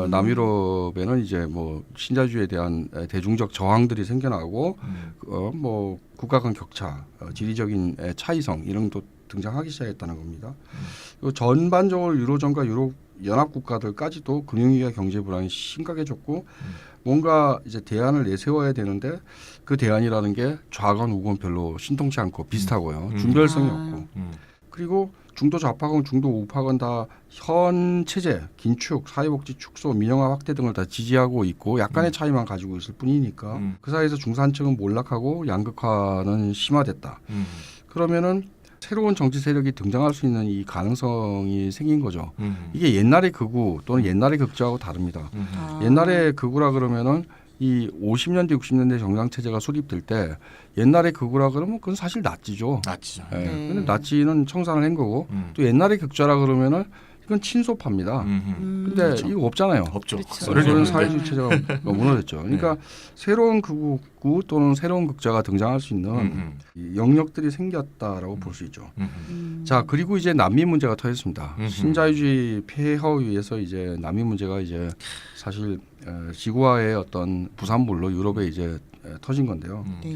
남유럽에는 이제 뭐 신자유주의에 대한 대중적 저항들이 생겨나고 뭐 국가 간 격차, 지리적인 차이성 이런 것도 등장하기 시작했다는 겁니다. 그리고 전반적으로 유로존과 유럽 연합 국가들까지도 금융위기와 경제 불안이 심각해졌고 뭔가 이제 대안을 내세워야 되는데 그 대안이라는 게 좌건 우건 별로 신통치 않고 비슷하고요. 준별성이 없고 그리고 중도 좌파건 중도 우파건 다 현 체제, 긴축, 사회복지 축소, 민영화 확대 등을 다 지지하고 있고 약간의 차이만 가지고 있을 뿐이니까 그 사이에서 중산층은 몰락하고 양극화는 심화됐다. 그러면은 새로운 정치 세력이 등장할 수 있는 이 가능성이 생긴 거죠. 이게 옛날의 극우 또는 옛날의 극좌하고 다릅니다. 옛날의 극우라 그러면은 이 50년대 60년대 정당 체제가 수립될 때 옛날의 극우라 그러면 그건 사실 나치죠. 나치죠. 예. 네. 근데 나치는 청산을 한 거고 또 옛날의 극좌라 그러면은 이건 친소파입니다. 근데 그렇죠. 이거 없잖아요. 없죠. 그렇죠. 그런 사회주의 체제가 무너졌죠. 그러니까 새로운 극우 또는 새로운 극좌가 등장할 수 있는 이 영역들이 생겼다라고 볼 수 있죠. 자 그리고 이제 난민 문제가 터졌습니다. 신자유주의 폐허 위에서 이제 난민 문제가 이제 사실 지구화의 어떤 부산물로 유럽에 이제 터진 건데요. 네.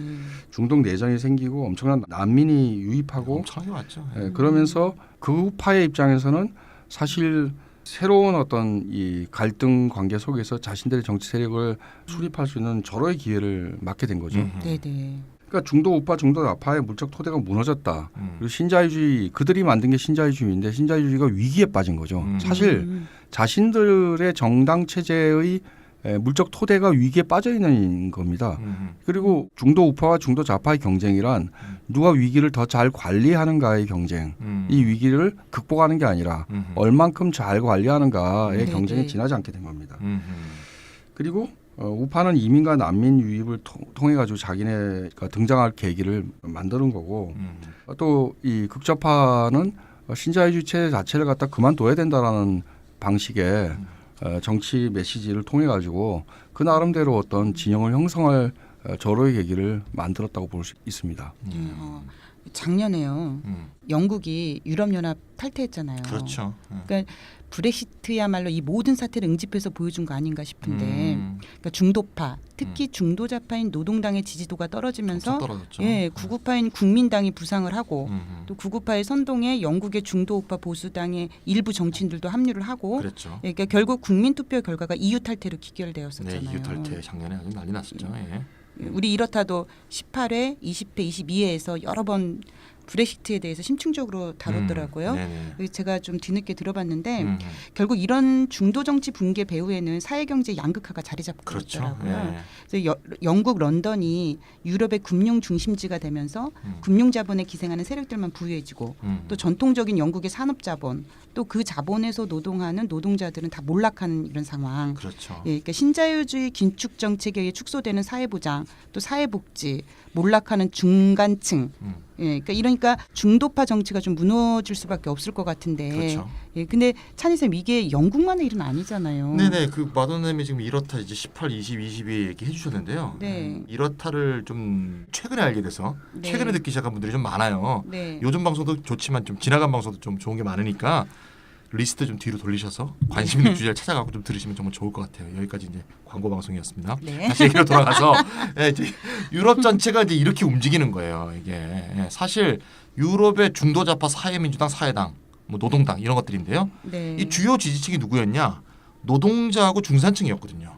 중동 내전이 생기고 엄청난 난민이 유입하고 엄청나게 왔죠. 그러면서 극우파의 입장에서는 사실 새로운 어떤 이 갈등 관계 속에서 자신들의 정치 세력을 수립할 수 있는 절호의 기회를 맞게 된 거죠. 네네. 그러니까 중도 우파, 중도 좌파의 물적 토대가 무너졌다. 그리고 신자유주의 그들이 만든 게 신자유주의인데 신자유주의가 위기에 빠진 거죠. 사실 자신들의 정당 체제의 물적 토대가 위기에 빠져 있는 겁니다. 그리고 중도 우파와 중도 좌파의 경쟁이란 누가 위기를 더 잘 관리하는가의 경쟁. 이 위기를 극복하는 게 아니라 얼만큼 잘 관리하는가의 네네. 경쟁에 지나지 않게 된 겁니다. 그리고 우파는 이민과 난민 유입을 통해 가지고 자기네가 등장할 계기를 만드는 거고 또 이 극좌파는 신자유주의 체제 자체를 갖다 그만둬야 된다라는 방식의 정치 메시지를 통해 가지고 그 나름대로 어떤 진영을 형성할 절호의 계기를 만들었다고 볼 수 있습니다. 작년에요. 영국이 유럽연합 탈퇴했잖아요. 그렇죠. 그러니까 브렉시트야말로 이 모든 사태를 응집해서 보여준 거 아닌가 싶은데 그러니까 중도파 특히 중도좌파인 노동당의 지지도가 떨어지면서 떨어졌죠. 예, 구구파인 국민당이 부상을 하고 또 구구파의 선동에 영국의 중도우파 보수당의 일부 정치인들도 합류를 하고 그랬죠. 예, 그러니까 결국 국민투표 결과가 EU 탈퇴로 기결되었었잖아요. 네, EU 탈퇴 작년에 아주 난리 났었죠. 예. 우리 이렇다도 18회, 20회, 22회에서 여러 번 브렉시트에 대해서 심층적으로 다뤘더라고요. 네네. 그래서 제가 좀 뒤늦게 들어봤는데 음. 결국 이런 중도 정치 붕괴 배후에는 사회경제 양극화가 자리 잡고 그렇죠. 있더라고요. 예. 그래서 영국 런던이 유럽의 금융 중심지가 되면서 금융 자본에 기생하는 세력들만 부유해지고 또 전통적인 영국의 산업 자본 또 그 자본에서 노동하는 노동자들은 다 몰락하는 이런 상황. 그렇죠. 예, 그러니까 신자유주의 긴축 정책에 의해 축소되는 사회보장 또 사회복지 몰락하는 중간층. 예, 그러니까 중도파 정치가 좀 무너질 수밖에 없을 것 같은데. 그렇죠. 예, 근데 찬희쌤 이게 영국만의 일은 아니잖아요. 네네. 그 마돈님이 지금 이렇다 이제 18, 20, 22 얘기해 주셨는데요. 네. 이렇다를 좀 최근에 알게 돼서 네. 최근에 듣기 시작한 분들이 좀 많아요. 네. 요즘 방송도 좋지만 좀 지나간 방송도 좀 좋은 게 많으니까 리스트 좀 뒤로 돌리셔서 관심 있는 주제를 찾아가고 좀 들으시면 정말 좋을 것 같아요. 여기까지 이제 광고 방송이었습니다. 네. 다시 얘기로 돌아가서 예, 이제 유럽 전체가 이제 이렇게 움직이는 거예요. 이게 예, 사실 유럽의 중도좌파 사회민주당, 사회당, 뭐 노동당 이런 것들인데요. 네. 이 주요 지지층이 누구였냐? 노동자하고 중산층이었거든요.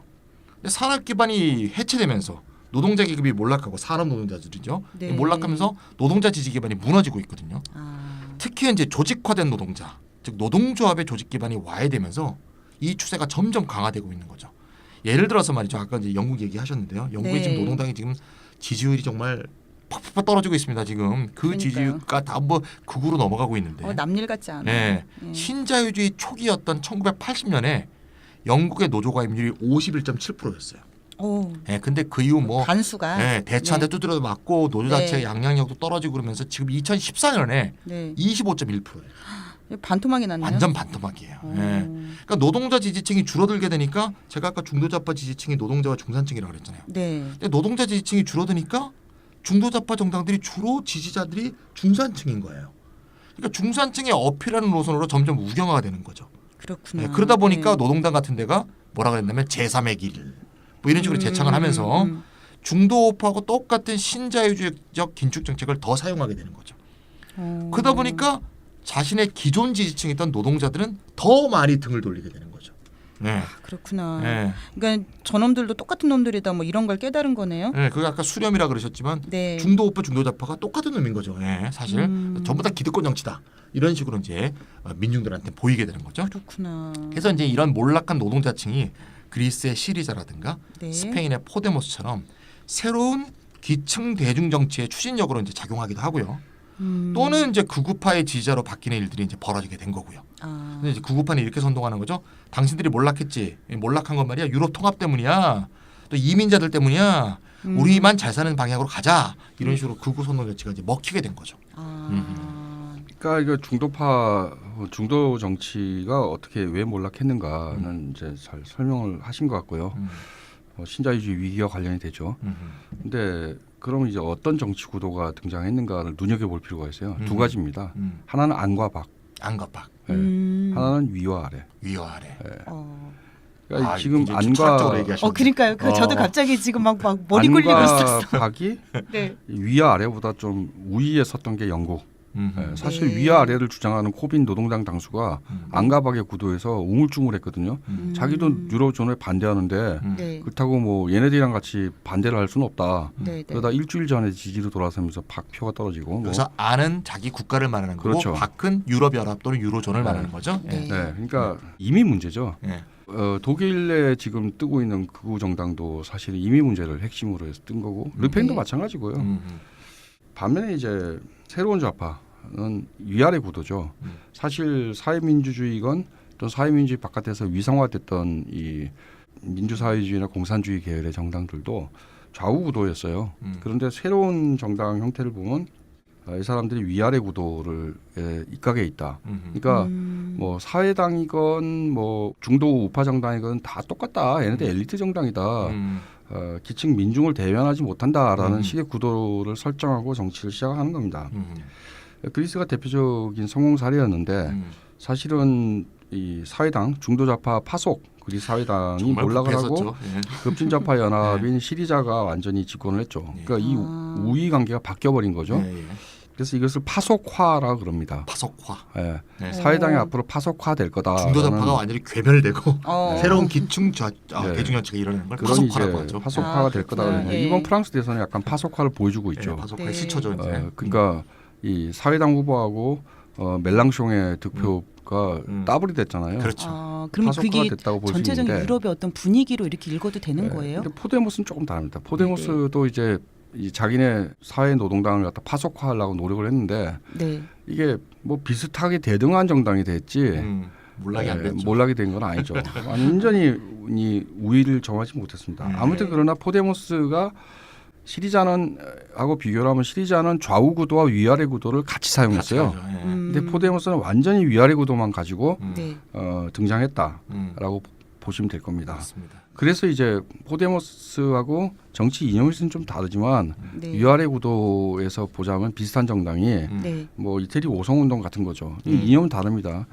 근데 산업 기반이 해체되면서 노동자 계급이 몰락하고 산업 노동자들이죠. 네. 몰락하면서 노동자 지지 기반이 무너지고 있거든요. 아, 특히 이제 조직화된 노동자, 즉 노동조합의 조직 기반이 와해되면서 이 추세가 점점 강화되고 있는 거죠. 예를 들어서 말이죠. 아까 이제 영국 얘기하셨는데요. 영국의 네. 지금 노동당이 지금 지지율이 정말 팍팍 떨어지고 있습니다. 지금 그 그러니까요. 지지율가 다 뭐 극으로 넘어가고 있는데. 남일 같지 않아요. 네. 네. 신자유주의 초기였던 1980년에 영국의 노조 가입률이 51.7%였어요. 오, 네, 근데 그 이후 뭐 반수가. 네, 대처한테 두드려 맞고 노조 네. 자체의 양량력도 떨어지고 그러면서 지금 2014년에 네. 25.1%예요. 반토막이 났네요. 완전 반토막이에요. 오. 네. 그러니까 노동자 지지층이 줄어들게 되니까 제가 아까 중도좌파 지지층이 노동자와 중산층이라고 그랬잖아요. 네. 근데 노동자 지지층이 줄어드니까 중도좌파 정당들이 주로 지지자들이 중산층인 거예요. 그러니까 중산층의 어필하는 노선으로 점점 우경화가 되는 거죠. 그렇구나. 네, 그러다 보니까 네. 노동당 같은 데가 뭐라 그랬냐면 제3의 길 뭐 이런 식으로 제창을 하면서 음. 중도파하고 똑같은 신자유주의적 긴축 정책을 더 사용하게 되는 거죠. 그러다 보니까 자신의 기존 지지층이던 노동자들은 더 많이 등을 돌리게 되는 거죠. 네. 그렇구나. 네. 그러니까 저놈들도 똑같은 놈들이다 뭐 이런 걸 깨달은 거네요. 네, 그게 아까 수렴이라 그러셨지만 네. 중도우파 중도좌파가 똑같은 놈인 거죠. 네, 사실 전부 다 기득권 정치다. 이런 식으로 이제 민중들한테 보이게 되는 거죠. 그렇구나. 그래서 이제 이런 몰락한 노동자층이 그리스의 시리자라든가 네. 스페인의 포데모스처럼 새로운 기층 대중 정치의 추진력으로 이제 작용하기도 하고요. 또는 이제 극우파의 지지자로 바뀌는 일들이 이제 벌어지게 된 거고요. 아. 근데 이제 극우파는 이렇게 선동하는 거죠. 당신들이 몰락했지. 몰락한 건 말이야. 유럽 통합 때문이야. 또 이민자들 때문이야. 우리만 잘 사는 방향으로 가자. 이런 식으로 극우 선동 정치가 이제 먹히게 된 거죠. 아. 그러니까 이거 중도 정치가 어떻게 왜 몰락했는가는 이제 잘 설명을 하신 것 같고요. 신자유주의 위기와 관련이 되죠. 근데 그럼 이제 어떤 정치 구도가 등장했는가를 눈여겨볼 필요가 있어요. 두 가지입니다. 하나는 안과 밖, 안갑박 네. 하나는 위와 아래. 위와 아래. 네. 어. 그러니까 지금 철학적으로 안과 얘기하시는 그러니까요. 저도 갑자기 지금 막 머리 굴리고 있었어. 안과 박이 네. 위와 아래보다 좀 우위에 섰던 게 영국. 네, 사실 네. 위와 아래를 주장하는 코빈 노동당 당수가 안과 박의 구도에서 우물쭈물했거든요. 자기도 유로존에 반대하는데 네. 그렇다고 뭐 얘네들이랑 같이 반대를 할 수는 없다. 네. 네. 그러다 일주일 전에 지지로 돌아서면서 박표가 떨어지고. 뭐. 그래서 안은 자기 국가를 말하는 거고 그렇죠. 밖은 유럽연합 또는 유로존을 말하는 거죠. 네. 네, 그러니까 이미 문제죠. 네. 독일에 지금 뜨고 있는 극우 정당도 사실 이미 문제를 핵심으로 해서 뜬 거고 르펜도 네. 마찬가지고요. 반면에 이제 새로운 좌파는 위아래 구도죠. 사실 사회민주주의건 또 사회민주주의 바깥에서 위상화됐던 이 민주사회주의나 공산주의 계열의 정당들도 좌우 구도였어요. 그런데 새로운 정당 형태를 보면 이 사람들이 위아래 구도를 입각해 있다. 그러니까 뭐 사회당이건 뭐 중도 우파 정당이건 다 똑같다. 얘네들 엘리트 정당이다. 기층 민중을 대변하지 못한다라는 식의 구도를 설정하고 정치를 시작하는 겁니다. 그리스가 대표적인 성공 사례였는데 사실은 이 사회당 중도좌파 파속 그리스 사회당이 몰락을 하고 급진좌파 연합인 시리자가 완전히 집권을 했죠. 그러니까 이 우위 관계가 바뀌어버린 거죠. 그래서 이것을 파속화라 그럽니다. 파속화. 예. 네. 사회당이 앞으로 파속화될 거다. 중도좌파가 완전히 괴멸되고 어. 새로운 기층 네. 대중정치가 일어나는 걸 그런 파속화라고 이제 하죠. 파속화가 될 그렇구나. 거다. 예. 일본 프랑스 대선에 약간 파속화를 보여주고 있죠. 파속화에 네. 스쳐져 이제. 그러니까 이 사회당 후보하고 멜랑숑의 득표가 더블이 됐잖아요. 그렇죠. 그럼 파소카가 그게 됐다고 볼 수 전체적인 있는데 유럽의 어떤 분위기로 이렇게 읽어도 되는 거예요? 근데 포데모스는 조금 다릅니다. 포데모스도 이제 이 자기네 사회노동당을 갖다 파속화하려고 노력을 했는데 네. 이게 뭐 비슷하게 대등한 정당이 됐지 몰락이 안 됐죠. 몰락이 된 건 아니죠. 완전히 이 우위를 점하지 못했습니다. 아무튼 그러나 포데모스가 시리자는 하고 비교를 하면 시리자는 좌우 구도와 위아래 구도를 같이 사용했어요. 같이 가죠. 예. 근데 포데모스는 완전히 위아래 구도만 가지고 네. 등장했다라고 보시면 될 겁니다. 맞습니다. 그래서 이제 포데모스하고 정치 이념에서는 좀 다르지만 네. 위아래 구도에서 보자면 비슷한 정당이 네. 뭐 이태리 오성운동 같은 거죠. 이 이념은 다릅니다.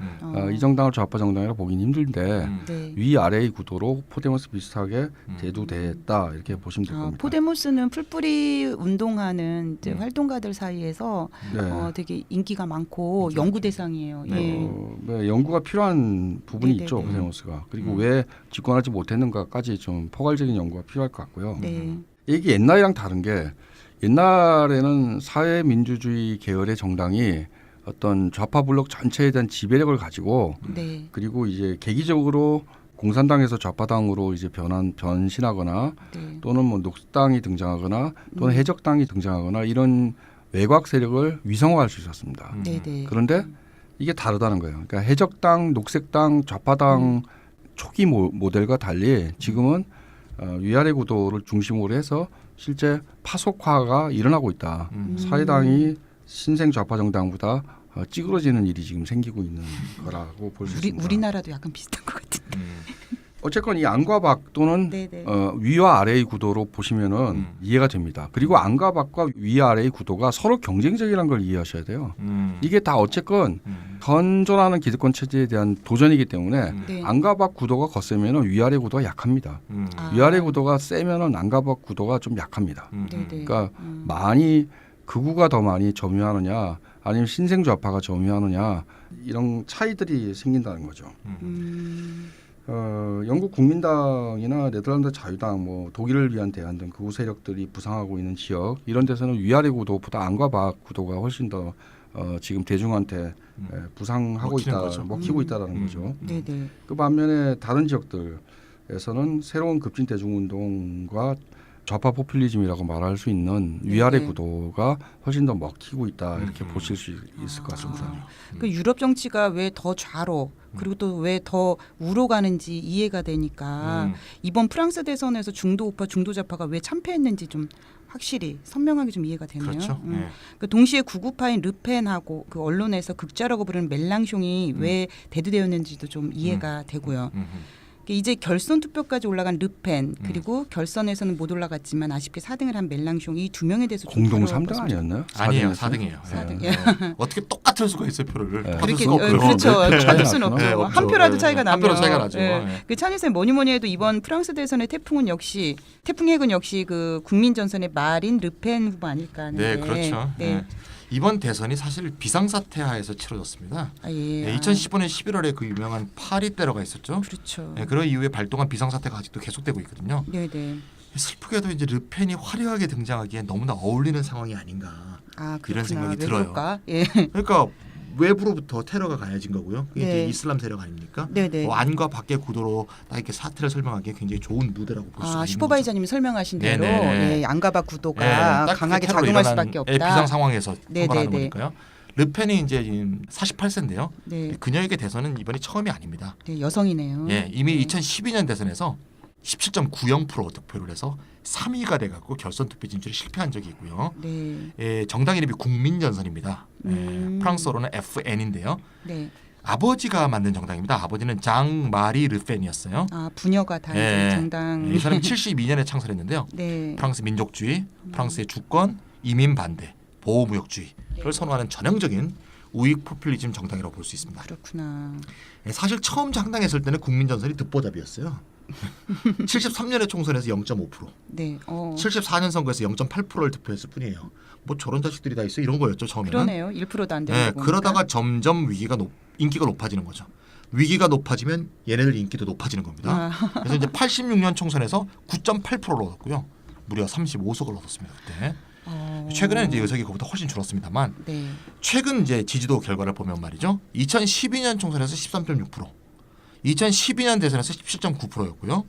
이 정당을 좌파 정당이라 보기는 힘든데 네. 위아래의 구도로 포데모스 비슷하게 대두됐다 이렇게 보시면 될 겁니다. 포데모스는 풀뿌리 운동하는 이제 활동가들 사이에서 네. 되게 인기가 많고 연구 대상이에요. 예. 네, 연구가 필요한 부분이 네네네. 있죠. 포데모스가. 그리고 왜 집권하지 못했는가까지 좀 포괄적인 연구가 필요할 것 같고요. 네. 이게 옛날이랑 다른 게 옛날에는 사회민주주의 계열의 정당이 어떤 좌파 블록 전체에 대한 지배력을 가지고 네. 그리고 이제 계기적으로 공산당에서 좌파당으로 이제 변신하거나 네. 또는 뭐 녹당이 등장하거나 또는 해적당이 등장하거나 이런 외곽 세력을 위성화할 수 있었습니다. 네. 네. 그런데 이게 다르다는 거예요. 그러니까 해적당, 녹색당, 좌파당 초기 모델과 달리 지금은 위아래 구도를 중심으로 해서 실제 파속화가 일어나고 있다. 사회당이 신생 좌파 정당보다 찌그러지는 일이 지금 생기고 있는 거라고 볼 수 있습니다. 우리나라도 약간 비슷한 것 같은데. 어쨌건 이 안과 밖 또는 네네. 위와 아래의 구도로 보시면은 이해가 됩니다. 그리고 안과 밖과 위아래의 구도가 서로 경쟁적이라는 걸 이해하셔야 돼요. 이게 다 어쨌건 건전하는 기득권 체제에 대한 도전이기 때문에 네. 안과 밖 구도가 거세면은 위아래 구도가 약합니다. 위아래 구도가 세면은 안과 밖 구도가 좀 약합니다. 네네. 그러니까 많이 극우가 더 많이 점유하느냐 아니면 신생 좌파가 점유하느냐 이런 차이들이 생긴다는 거죠. 영국 국민당이나 네덜란드 자유당, 뭐 독일을 위한 대안 등 극우 세력들이 부상하고 있는 지역 이런 데서는 위아래 구도보다 안과 밖 구도가 훨씬 더 지금 대중한테 부상하고 먹히는 있다, 거죠. 먹히고 있다라는 거죠. 네네. 그 반면에 다른 지역들에서는 새로운 급진 대중운동과 좌파 포퓰리즘이라고 말할 수 있는 위아래 네네. 구도가 훨씬 더 먹히고 있다 이렇게 보실 수 있을 것 같습니다. 그 유럽 정치가 왜 더 좌로 그리고 또 왜 더 우로 가는지 이해가 되니까 이번 프랑스 대선에서 중도 우파, 중도 좌파가 왜 참패했는지 좀 확실히 선명하게 좀 이해가 되네요. 그렇죠. 예. 그 동시에 구구파인 르펜하고 그 언론에서 극좌라고 부르는 멜랑숑이 왜 대두되었는지도 좀 이해가 되고요. 이제 결선 투표까지 올라간 르펜 그리고 결선에서는 못 올라갔지만 아쉽게 4등을 한 멜랑숑 이 두 명에 대해서 좀 공동 다뤄봤으면 3등 아니었나요? 아니에요. 4등이었어요? 4등이에요. 4등. 어떻게 똑같을 수가 있어요 표를? 네. 받을 이렇게 수가 없고요. 그렇죠. 네. 받을 수는 없죠. 네, 한 없죠. 표라도 네. 차이가 한 나면. 표라도 차이가 나죠. 예. 네. 그 찬이쌤 뭐니 해도 이번 프랑스 대선의 태풍은 역시 태풍핵은 역시 그 국민 전선의 마린 르펜 후보 아닐까 하는데. 네, 그렇죠. 네. 네. 이번 대선이 사실 비상사태하에서 치러졌습니다. 아, 예. 네, 2015년 11월에 그 유명한 파리 테러가 있었죠. 그렇죠. 네, 그런 이후에 발동한 비상사태가 아직도 계속되고 있거든요. 네, 네. 슬프게도 이제 르펜이 화려하게 등장하기에 너무나 어울리는 상황이 아닌가. 아, 그렇구나. 이런 생각이 왜 들어요. 그럴까? 예. 그러니까 외부로부터 테러가 가해진 거고요. 그게 네. 이제 이슬람 세력 아닙니까? 네, 네. 안과 밖의 구도로 딱 이렇게 사태를 설명하기에 굉장히 좋은 무대라고 볼 수가 있는 거죠. 슈퍼바이저님이 설명하신 대로 네네. 예, 안가박 구도가 딱 강하게 그 테러로 작용할 일어난, 수밖에 없다. 비상 상황에서 네네네. 선발하는 거니까요. 르펜이 이제 지금 48세인데요. 네. 그녀에게 대선은 이번이 처음이 아닙니다. 네, 여성이네요. 예, 이미 2012년 대선에서 17.90% 득표를 해서 3위가 돼갖고 결선 투표 진출에 실패한 적이 있고요. 네. 예, 정당 이름이 국민전선입니다. 예, 프랑스어로는 FN인데요. 네. 아버지가 만든 정당입니다. 아버지는 장 마리 르펜이었어요. 아, 부녀가 다 예. 이제 정당. 이 사람이 72년에 창설했는데요. 네. 프랑스 민족주의, 프랑스의 주권, 이민 반대, 보호무역주의를 선호하는 전형적인 우익 포퓰리즘 정당이라고 볼 수 있습니다. 그렇구나. 예, 사실 처음 창당했을 때는 국민전선이 듣보잡이었어요. 73년의 총선에서 0.5%, 네. 74년 선거에서 0.8%를 득표했을 뿐이에요. 뭐 저런 자식들이 다 있어 이런 거였죠 처음에는. 그러네요. 1%도 안 되는 예, 거 그러다가 점점 인기가 높아지는 거죠. 위기가 높아지면 얘네들 인기도 높아지는 겁니다. 그래서 이제 86년 총선에서 9.8%를 얻었고요. 무려 35석을 얻었습니다 그때. 최근에는 이제 의석이 그보다 훨씬 줄었습니다만 네. 최근 이제 지지도 결과를 보면 말이죠. 2012년 총선에서 13.6%, 2012년 대선에서 17.9%였고요.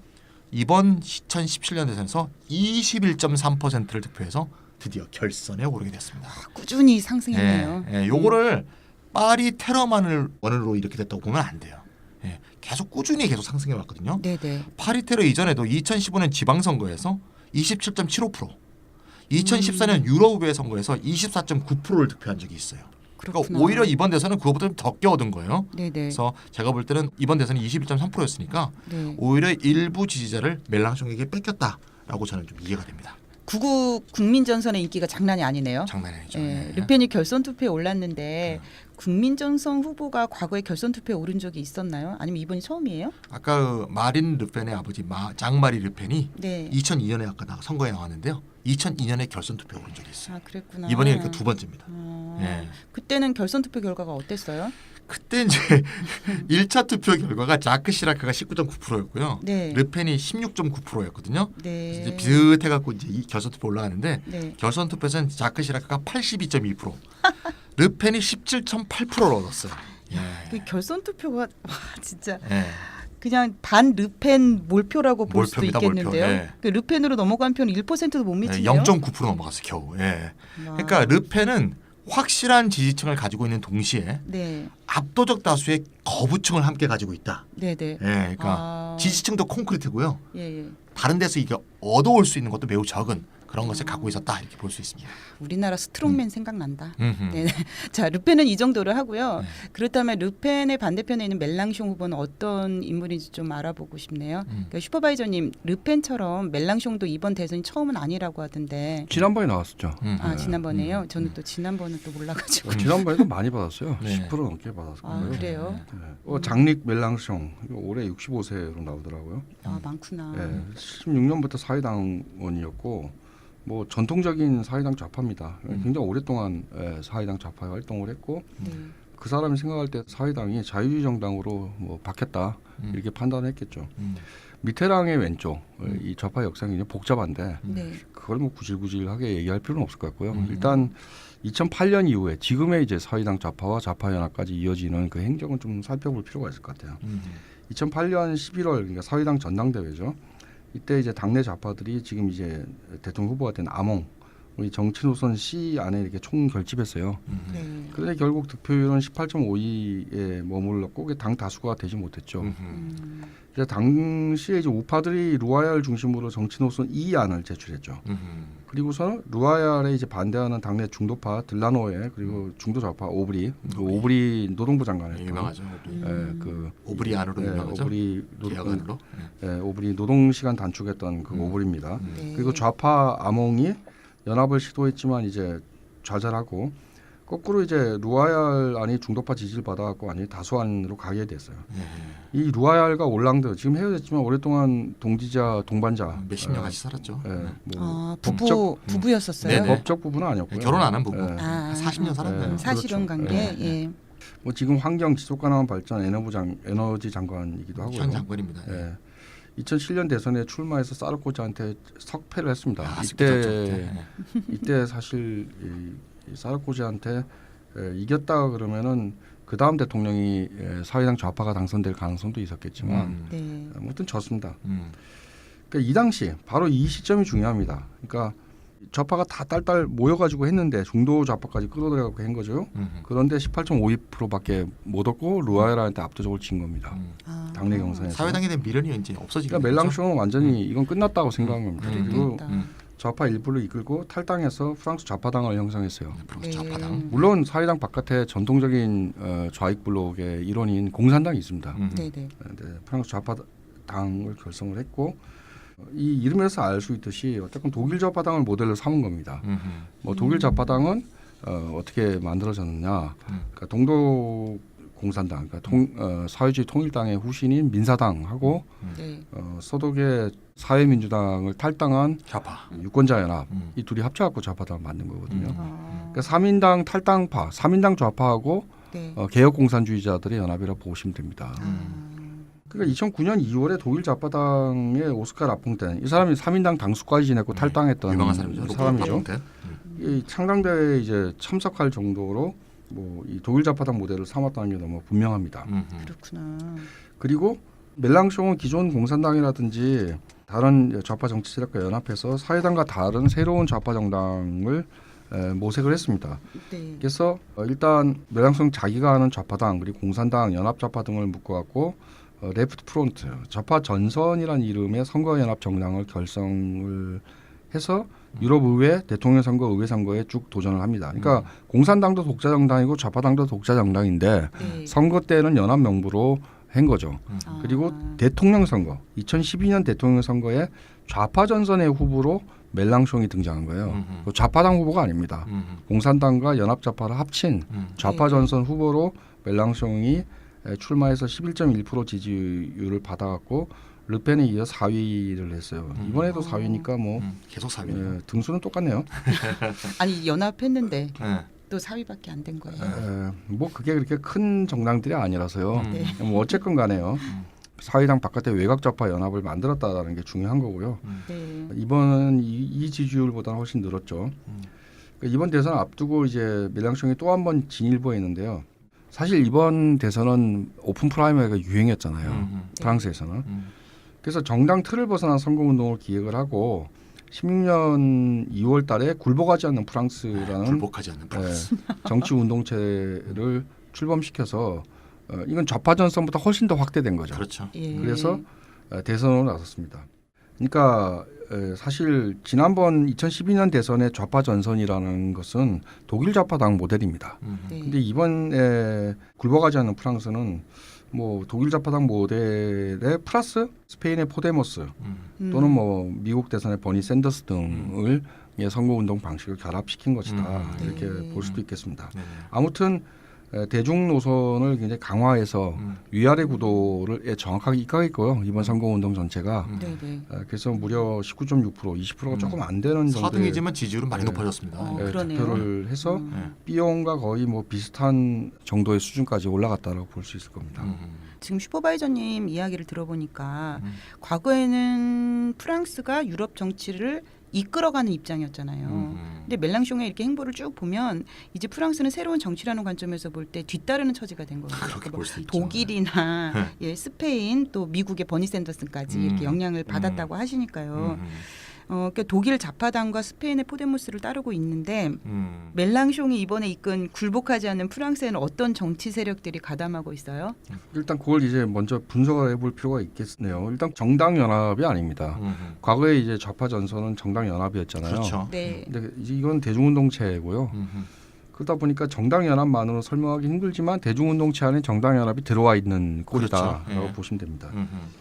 이번 2017년 대선에서 21.3%를 득표해서 드디어 결선에 오르게 됐습니다. 꾸준히 상승했네요. 요거를 파리 테러만을 원인으로 이렇게 됐다고 보면 안 돼요. 계속 꾸준히 계속 상승해 왔거든요. 네네. 파리 테러 이전에도 2015년 지방선거에서 27.75%, 2014년 유럽의회 선거에서 24.9%를 득표한 적이 있어요. 그렇구나. 그러니까 오히려 이번 대선은 그거보다 좀 적게 얻은 거예요. 네네. 그래서 제가 볼 때는 이번 대선이 21.3%였으니까 네. 오히려 일부 지지자를 멜랑숑에게 뺏겼다라고 저는 좀 이해가 됩니다. 구구 국민전선의 인기가 장난이 아니네요. 장난이 아니죠. 예, 네. 르펜이 결선 투표에 올랐는데 국민전선 후보가 과거에 결선 투표에 오른 적이 있었나요? 아니면 이번이 처음이에요? 아까 그 마린 르펜의 아버지 장마리 르펜이 네. 2002년에 아까 선거에 나왔는데요. 2002년에 결선 투표에 오른 적이 있어요. 아 그랬구나. 이번이 이렇게 두 번째입니다. 예. 그때는 결선 투표 결과가 어땠어요? 그때 이제 1차 투표 결과가 자크 시라크가 19.9%였고요. 네. 르펜이 16.9%였거든요. 네. 이제 비슷해 갖고 이제 이 결선 투표 올라가는데 네. 결선 투표에서는 자크 시라크가 82.2%, 르펜이 17.8%를 얻었어요. 그 결선 투표가 와, 진짜 예. 그냥 반 르펜 몰표라고 볼 수도 몰표입니다, 있겠는데요. 몰표. 예. 그 르펜으로 넘어간 표는 1%도 못 미치네요. 0.9% 넘어갔어 겨우. 예. 와. 그러니까 르펜은 확실한 지지층을 가지고 있는 동시에 네. 압도적 다수의 거부층을 함께 가지고 있다. 네네. 예, 그러니까 아. 지지층도 콘크리트고요. 예, 예. 다른 데서 이게 얻어올 수 있는 것도 매우 적은 그런 것을 갖고 있었다 이렇게 볼 수 있습니다. 우리나라 스트롱맨 생각난다. 음흠. 네. 자, 르펜은 이 정도를 하고요. 네. 그렇다면 르펜의 반대편에 있는 멜랑숑 후보는 어떤 인물인지 좀 알아보고 싶네요. 그러니까 슈퍼바이저님, 르펜처럼 멜랑숑도 이번 대선이 처음은 아니라고 하던데. 지난번에 나왔었죠. 아, 지난번에요? 저는 또 지난번은 또 몰라가지고. 지난번에도 많이 받았어요. 네. 10% 넘게 받았을 아, 거예요. 그래요? 네. 장릭 멜랑숑 이거 올해 65세로 나오더라고요. 아, 많구나. 네. 16년부터 사회당원이었고 뭐 전통적인 사회당 좌파입니다. 굉장히 오랫동안 사회당 좌파에 활동을 했고 네. 그 사람이 생각할 때 사회당이 자유주의 정당으로 뭐 바뀌었다 이렇게 판단했겠죠. 미테랑의 왼쪽 이 좌파 역상이 이제 복잡한데 네. 그걸 뭐 구질구질하게 얘기할 필요는 없을 것 같고요. 일단 2008년 이후에 지금의 이제 사회당 좌파와 좌파 연합까지 이어지는 그 행적은 좀 살펴볼 필요가 있을 것 같아요. 2008년 11월 그러니까 사회당 전당대회죠. 이때 이제 당내 좌파들이 지금 이제 대통령 후보가 된 아몽 우리 정치 노선 C 안에 이렇게 총 결집했어요. 네. 그런데 결국 득표율은 18.52에 머물렀고 그게 당 다수가 되지 못했죠. 이제 당시에 이제 우파들이 루아얄 중심으로 정치 노선 E 안을 제출했죠. 그리고서는 루아얄에 이제 반대하는 당내 중도파 들라노에 그리고 중도 좌파 오브리 그 오브리 노동부 장관이었던 유명하죠. 오브리. 그 오브리 안으로 유명하죠. 오브리 계약안으로. 오브리 노동 시간 단축했던 그 오브리입니다. 네. 그리고 좌파 아몽이 연합을 시도했지만 이제 좌절하고 거꾸로 이제 루아얄 안이 중도파 지지를 받아갖고 아니 다수안으로 가게 됐어요. 이 루아얄과 올랑드 지금 헤어졌지만 오랫동안 동지자 동반자 몇십 년 같이 살았죠. 뭐 아, 법적, 부부였었어요. 네네. 법적 부분은 아니었고요. 결혼 안 한 부부. 예. 아, 40년 살았네요. 사실혼 그렇죠. 관계. 네. 예. 뭐 지금 환경 지속 가능한 발전 에너지 장관이기도 하고요. 현 장관입니다. 예. 2007년 대선에 출마해서 사르코지한테 석패를 했습니다. 아, 이때 사실 이 사르코지한테 이겼다 그러면은 그 다음 대통령이 사회당 좌파가 당선될 가능성도 있었겠지만 네. 아무튼 졌습니다. 그러니까 이 당시 바로 이 시점이 중요합니다. 그러니까 좌파가 다 딸딸 모여가지고 했는데 중도 좌파까지 끌어들여갖고 한 거죠. 그런데 18.52%밖에 못 얻고 루아얄한테 압도적으로 진 겁니다. 아. 당내 경선에서. 사회당에 대한 미련이 이제 없어지게 그러니까 멜랑숑은 완전히 이건 끝났다고 생각한 겁니다. 그리고 그랬다. 좌파 일부를 이끌고 탈당해서 프랑스 좌파당을 형성했어요. 네. 좌파당. 물론 사회당 바깥에 전통적인 좌익 블록의 일원인 공산당이 있습니다. 네, 네. 네, 프랑스 좌파당을 결성을 했고 이 이름에서 알 수 있듯이 어쨌든 독일 좌파당을 모델로 삼은 겁니다. 뭐 독일 좌파당은 어떻게 만들어졌느냐? 그러니까 동독 공산당, 그러니까 사회주의 통일당의 후신인 민사당하고 네. 서독의 사회민주당을 탈당한 좌파. 유권자 연합 이 둘이 합쳐갖고 좌파당을 만든 거거든요. 아. 그러니까 3인당 탈당파, 3인당 좌파하고 네. 개혁공산주의자들의 연합이라 보시면 됩니다. 그러니까 2009년 2월에 독일 좌파당의 오스카 라퐁텐 이 사람이 3인당 당수까지 지냈고 탈당했던 유명한 사람이죠. 사람이죠. 라퐁텐. 이 창당대회에 이제 참석할 정도로 뭐 이 독일 좌파당 모델을 삼았다는 게 너무 분명합니다. 그렇구나. 그리고 멜랑숑은 기존 공산당이라든지 다른 좌파 정치 세력과 연합해서 사회당과 다른 새로운 좌파 정당을 모색을 했습니다. 네. 그래서 일단 멜랑숑 자기가 하는 좌파당 그리고 공산당, 연합좌파 등을 묶어갖고 레프트 프론트, 좌파 전선이라는 이름의 선거연합 정당을 결성을 해서 유럽 의회, 대통령 선거, 의회 선거에 쭉 도전을 합니다. 그러니까 공산당도 독자 정당이고 좌파당도 독자 정당인데 네. 선거 때는 연합 명부로 한 거죠. 아. 그리고 대통령 선거, 2012년 대통령 선거에 좌파 전선의 후보로 멜랑숑이 등장한 거예요. 좌파당 후보가 아닙니다. 공산당과 연합좌파를 합친 좌파 전선 후보로 멜랑숑이 출마해서 11.1% 지지율을 받아갖고 르펜에 이어 4위를 했어요. 이번에도 4위니까 뭐 계속 4위. 등수는 똑같네요. 아니 연합했는데 네. 또 4위밖에 안 된 거예요. 뭐 그게 그렇게 큰 정당들이 아니라서요. 네. 뭐 어쨌건 간에요. 사회당 바깥에 외곽좌파 연합을 만들었다라는 게 중요한 거고요. 네. 이번은 이 지지율보다는 훨씬 늘었죠. 그러니까 이번 대선 앞두고 이제 멜랑숑이 또 한 번 진일보했는데요. 사실 이번 대선은 오픈 프라이머리가 유행했잖아요. 프랑스에서는. 그래서 정당 틀을 벗어난 선거운동을 기획을 하고 16년 2월 달에 굴복하지 않는 프랑스라는 굴복하지 않는 프랑스. 정치 운동체를 출범시켜서 이건 좌파 전선보다 훨씬 더 확대된 거죠. 그렇죠. 예. 그래서 대선으로 나섰습니다. 그러니까 사실 지난번 2012년 대선의 좌파 전선이라는 것은 독일 좌파당 모델입니다. 네. 근데 이번에 굴복하지 않는 프랑스는 뭐 독일 좌파당 모델에 플러스 스페인의 포데모스 또는 뭐 미국 대선의 버니 샌더스 등을 선거운동 방식을 결합시킨 것이다. 이렇게 네. 볼 수도 있겠습니다. 네네. 아무튼 대중 노선을 굉장히 강화해서 위아래 구도를 정확하게 입각했고요. 이번 선거운동 전체가. 네, 네. 그래서 무려 19.6%, 20%가 조금 안 되는 정도의 4등이지만 지지율은 많이 높아졌습니다. 그러네요. 득표를 해서 네. B형과 거의 뭐 비슷한 정도의 수준까지 올라갔다라고 볼 수 있을 겁니다. 지금 슈퍼바이저님 이야기를 들어보니까 과거에는 프랑스가 유럽 정치를 이끌어가는 입장이었잖아요. 근데 멜랑숑의 이렇게 행보를 쭉 보면 이제 프랑스는 새로운 정치라는 관점에서 볼 때 뒤따르는 처지가 된 거예요. 그렇게 볼 수 있죠. 독일이나 예, 스페인 또 미국의 버니 샌더스까지 이렇게 영향을 받았다고 하시니까요. 그러니까 독일 좌파당과 스페인의 포데모스를 따르고 있는데 멜랑숑이 이번에 이끈 굴복하지 않는 프랑스에는 어떤 정치 세력들이 가담하고 있어요? 일단 그걸 이제 먼저 분석을 해볼 필요가 있겠네요. 일단 정당 연합이 아닙니다. 과거에 이제 좌파 전선은 정당 연합이었잖아요. 그렇죠. 네. 근데 이제 이건 대중운동체고요. 그러다 보니까 정당 연합만으로 설명하기 힘들지만 대중운동체 안에 정당 연합이 들어와 있는 꼴이다라고 그렇죠. 예. 보시면 됩니다.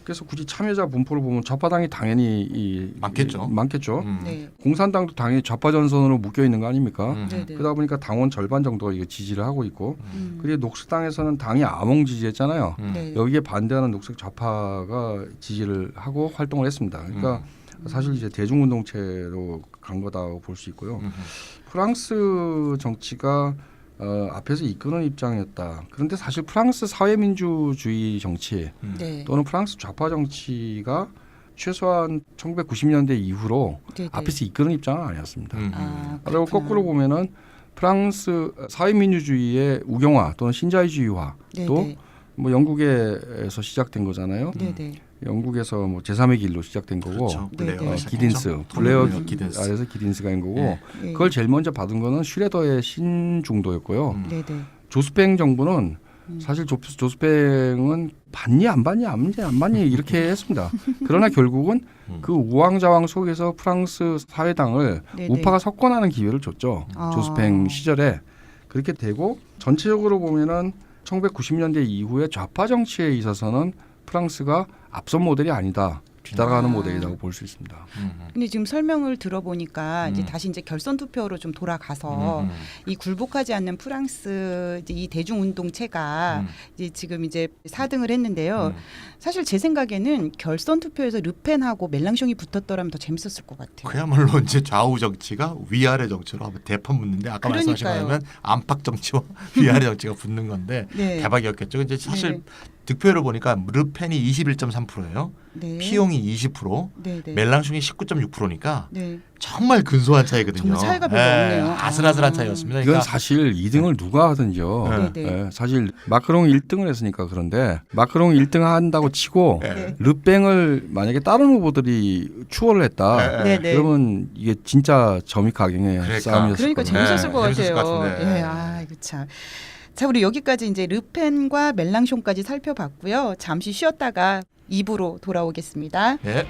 그래서 굳이 참여자 분포를 보면 좌파당이 당연히 많겠죠. 네. 공산당도 당연히 좌파 전선으로 묶여 있는 거 아닙니까? 네, 네. 그러다 보니까 당원 절반 정도가 이거 지지를 하고 있고, 그리고 녹색당에서는 당이 암옹 지지했잖아요. 네. 여기에 반대하는 녹색 좌파가 지지를 하고 활동을 했습니다. 그러니까 사실 이제 대중운동체로 간 거다고 볼 수 있고요. 프랑스 정치가 앞에서 이끄는 입장이었다. 그런데 사실 프랑스 사회민주주의 정치 네. 또는 프랑스 좌파 정치가 최소한 1990년대 이후로 네, 네. 앞에서 이끄는 입장은 아니었습니다. 아, 그리고 그렇구나. 거꾸로 보면은 프랑스 사회민주주의의 우경화 또는 신자유주의화 네, 또 네. 뭐 영국에서 시작된 거잖아요. 네, 네. 영국에서 뭐 제3의 길로 시작된 거고 그렇죠. 네, 블레어가 네. 시작했죠. 기딘스, 블레어 기딘스. 아래서 기딘스가 한 거고 네. 네. 그걸 제일 먼저 받은 거는 슈레더의 신중도였고요. 네, 네. 조스팽 정부는 사실 조스팽은 받니 안 받니 안 받니 이렇게 했습니다. 그러나 결국은 그 우왕좌왕 속에서 프랑스 사회당을 네, 우파가 석권하는 기회를 줬죠. 아. 조스팽 시절에 그렇게 되고 전체적으로 보면은 1990년대 이후에 좌파 정치에 있어서는 프랑스가 앞선 모델이 아니다. 뒤따라가는 모델이라고 볼 수 있습니다. 근데 지금 설명을 들어보니까 이제 다시 이제 결선 투표로 좀 돌아가서 이 굴복하지 않는 프랑스 이제 이 대중운동체가 이제 지금 이제 4등을 했는데요. 사실 제 생각에는 결선 투표에서 르펜하고 멜랑숑이 붙었더라면 더 재밌었을 것 같아요. 그야말로 이제 좌우 정치가 위아래 정치로 한번 대판 붙는데 아까 말씀하신 그러니까요. 거는 안팎 정치와 위아래 정치가 붙는 건데 네. 대박이었겠죠. 이제 사실 네. 득표율을 보니까 르펜이 21.3%예요. 네. 피용이 20%, 네, 네. 멜랑숑이 19.6%니까 네. 정말 근소한 차이거든요. 정말 차이가 별로 없네요. 아슬아슬한 아. 차이였습니다. 이건 그러니까 사실 2등을 누가 하든지요. 네. 네. 예, 사실 마크롱이 1등을 했으니까 그런데 마크롱이 1등 한다고 치고 네. 르뱅을 만약에 다른 후보들이 추월을 했다. 네, 네. 그러면 이게 진짜 점입가경의 그러니까. 싸움이었을 그러니까 거예요. 재밌었을 것 재밌었을 같아요. 것 같은데. 예, 아, 이거 참. 자, 우리 여기까지 이제 르펜과 멜랑숑까지 살펴봤고요. 잠시 쉬었다가 2부로 돌아오겠습니다. 네.